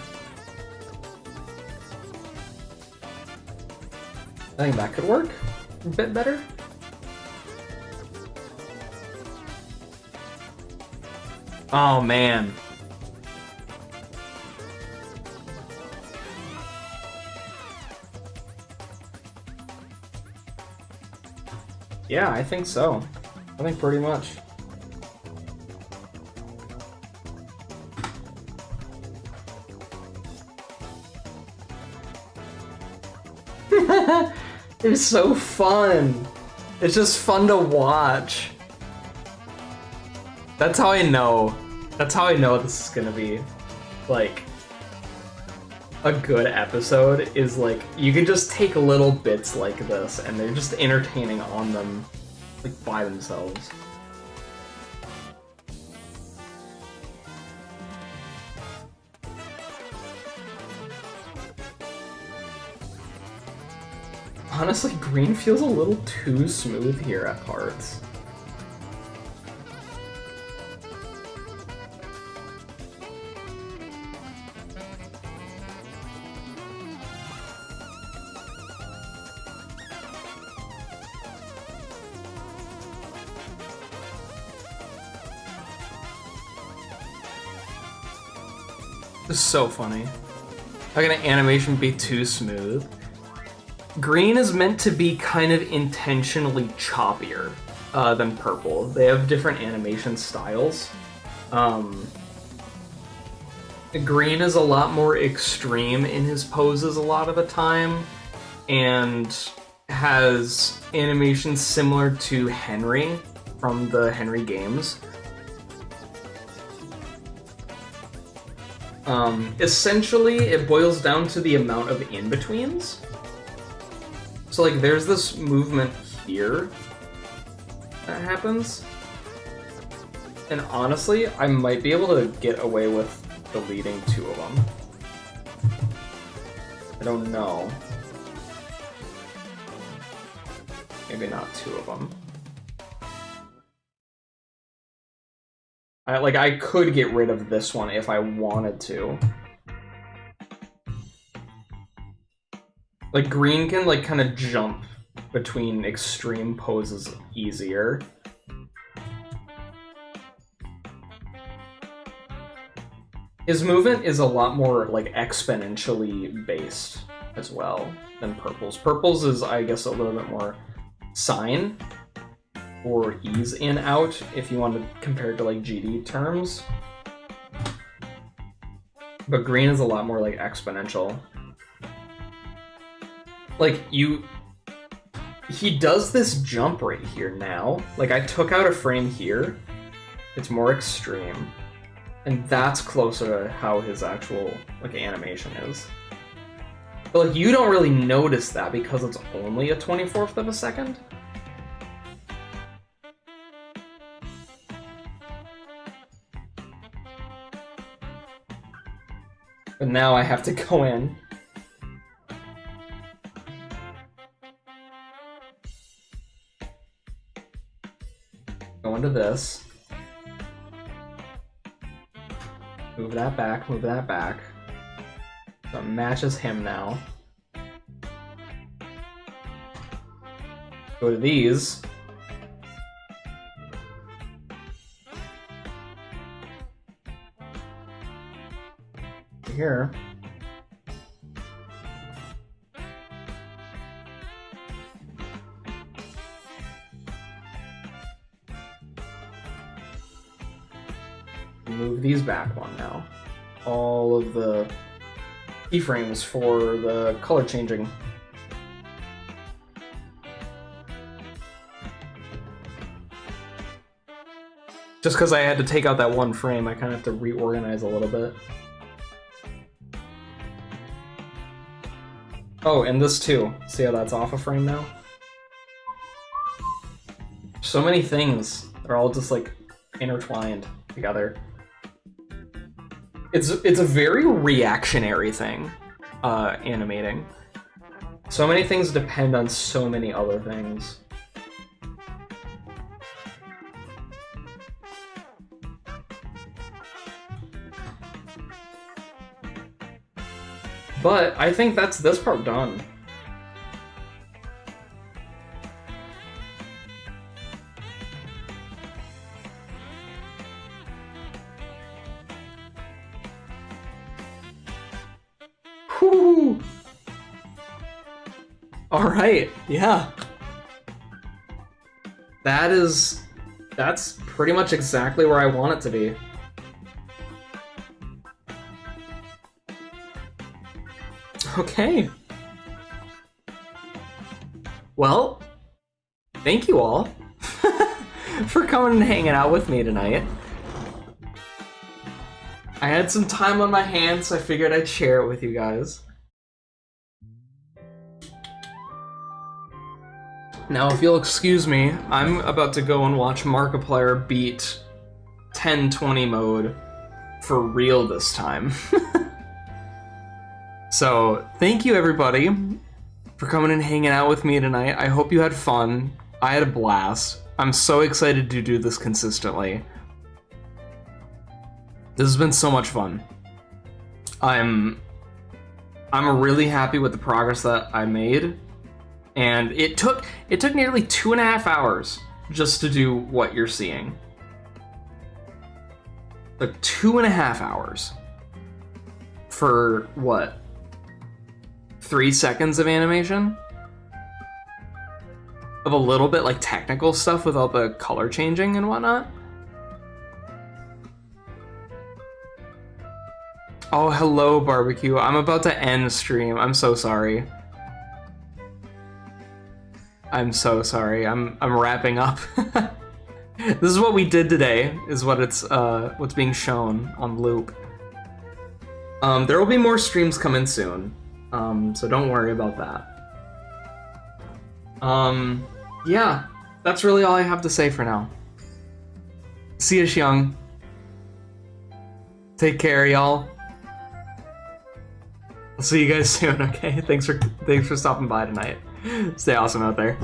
[SPEAKER 1] I think that could work a bit better. Oh man. Yeah, I think so. I think pretty much. It's so fun. It's just fun to watch. That's how I know. That's how I know this is gonna be like a good episode, is like you can just take little bits like this and they're just entertaining on them like by themselves. Honestly, green feels a little too smooth here at parts. This is so funny. How can an animation be too smooth? Green is meant to be kind of intentionally choppier than purple. They have different animation styles. Green is a lot more extreme in his poses a lot of the time, and has animations similar to Henry from the Henry games. Essentially, it boils down to the amount of in-betweens. So, like, there's this movement here that happens. And honestly, I might be able to get away with deleting 2 of them. I don't know. Maybe not 2 of them. I could get rid of this one if I wanted to. Like, green can, like, kind of jump between extreme poses easier. His movement is a lot more, like, exponentially based as well than purple's. Purple's is, I guess, a little bit more sine or ease in out if you want to compare it to, like, GD terms. But green is a lot more, like, exponential. Like, he does this jump right here now. Like, I took out a frame here. It's more extreme. And that's closer to how his actual, like, animation is. But, like, you don't really notice that because it's only a 24th of a second. But now I have to go in. Go into this. Move that back, move that back. So it matches him now. Go to these. Here. Move these back one now. All of the keyframes for the color changing. Just because I had to take out that one frame, I kind of have to reorganize a little bit. Oh, and this too. See how that's off a frame now? So many things. They're all just, like, intertwined together. It's a very reactionary thing, animating. So many things depend on so many other things. But I think that's this part done. Whew. All right, yeah. That's pretty much exactly where I want it to be. Okay. Well, thank you all for coming and hanging out with me tonight. I had some time on my hands, so I figured I'd share it with you guys. Now, if you'll excuse me, I'm about to go and watch Markiplier beat 1020 mode for real this time. So, thank you everybody for coming and hanging out with me tonight. I hope you had fun. I had a blast. I'm so excited to do this consistently. This has been so much fun. I'm really happy with the progress that I made. And it took nearly 2.5 hours just to do what you're seeing. Like 2.5 hours. for what? 3 seconds of animation? Of a little bit like technical stuff with all the color changing and whatnot? Oh, hello, barbecue. I'm about to end stream. I'm so sorry. I'm so sorry. I'm wrapping up. This is what we did today, is what what's being shown on loop. There will be more streams coming soon. So don't worry about that. Yeah, that's really all I have to say for now. See ya, Xiang. Take care, y'all. I'll see you guys soon, okay? Thanks for stopping by tonight. Stay awesome out there.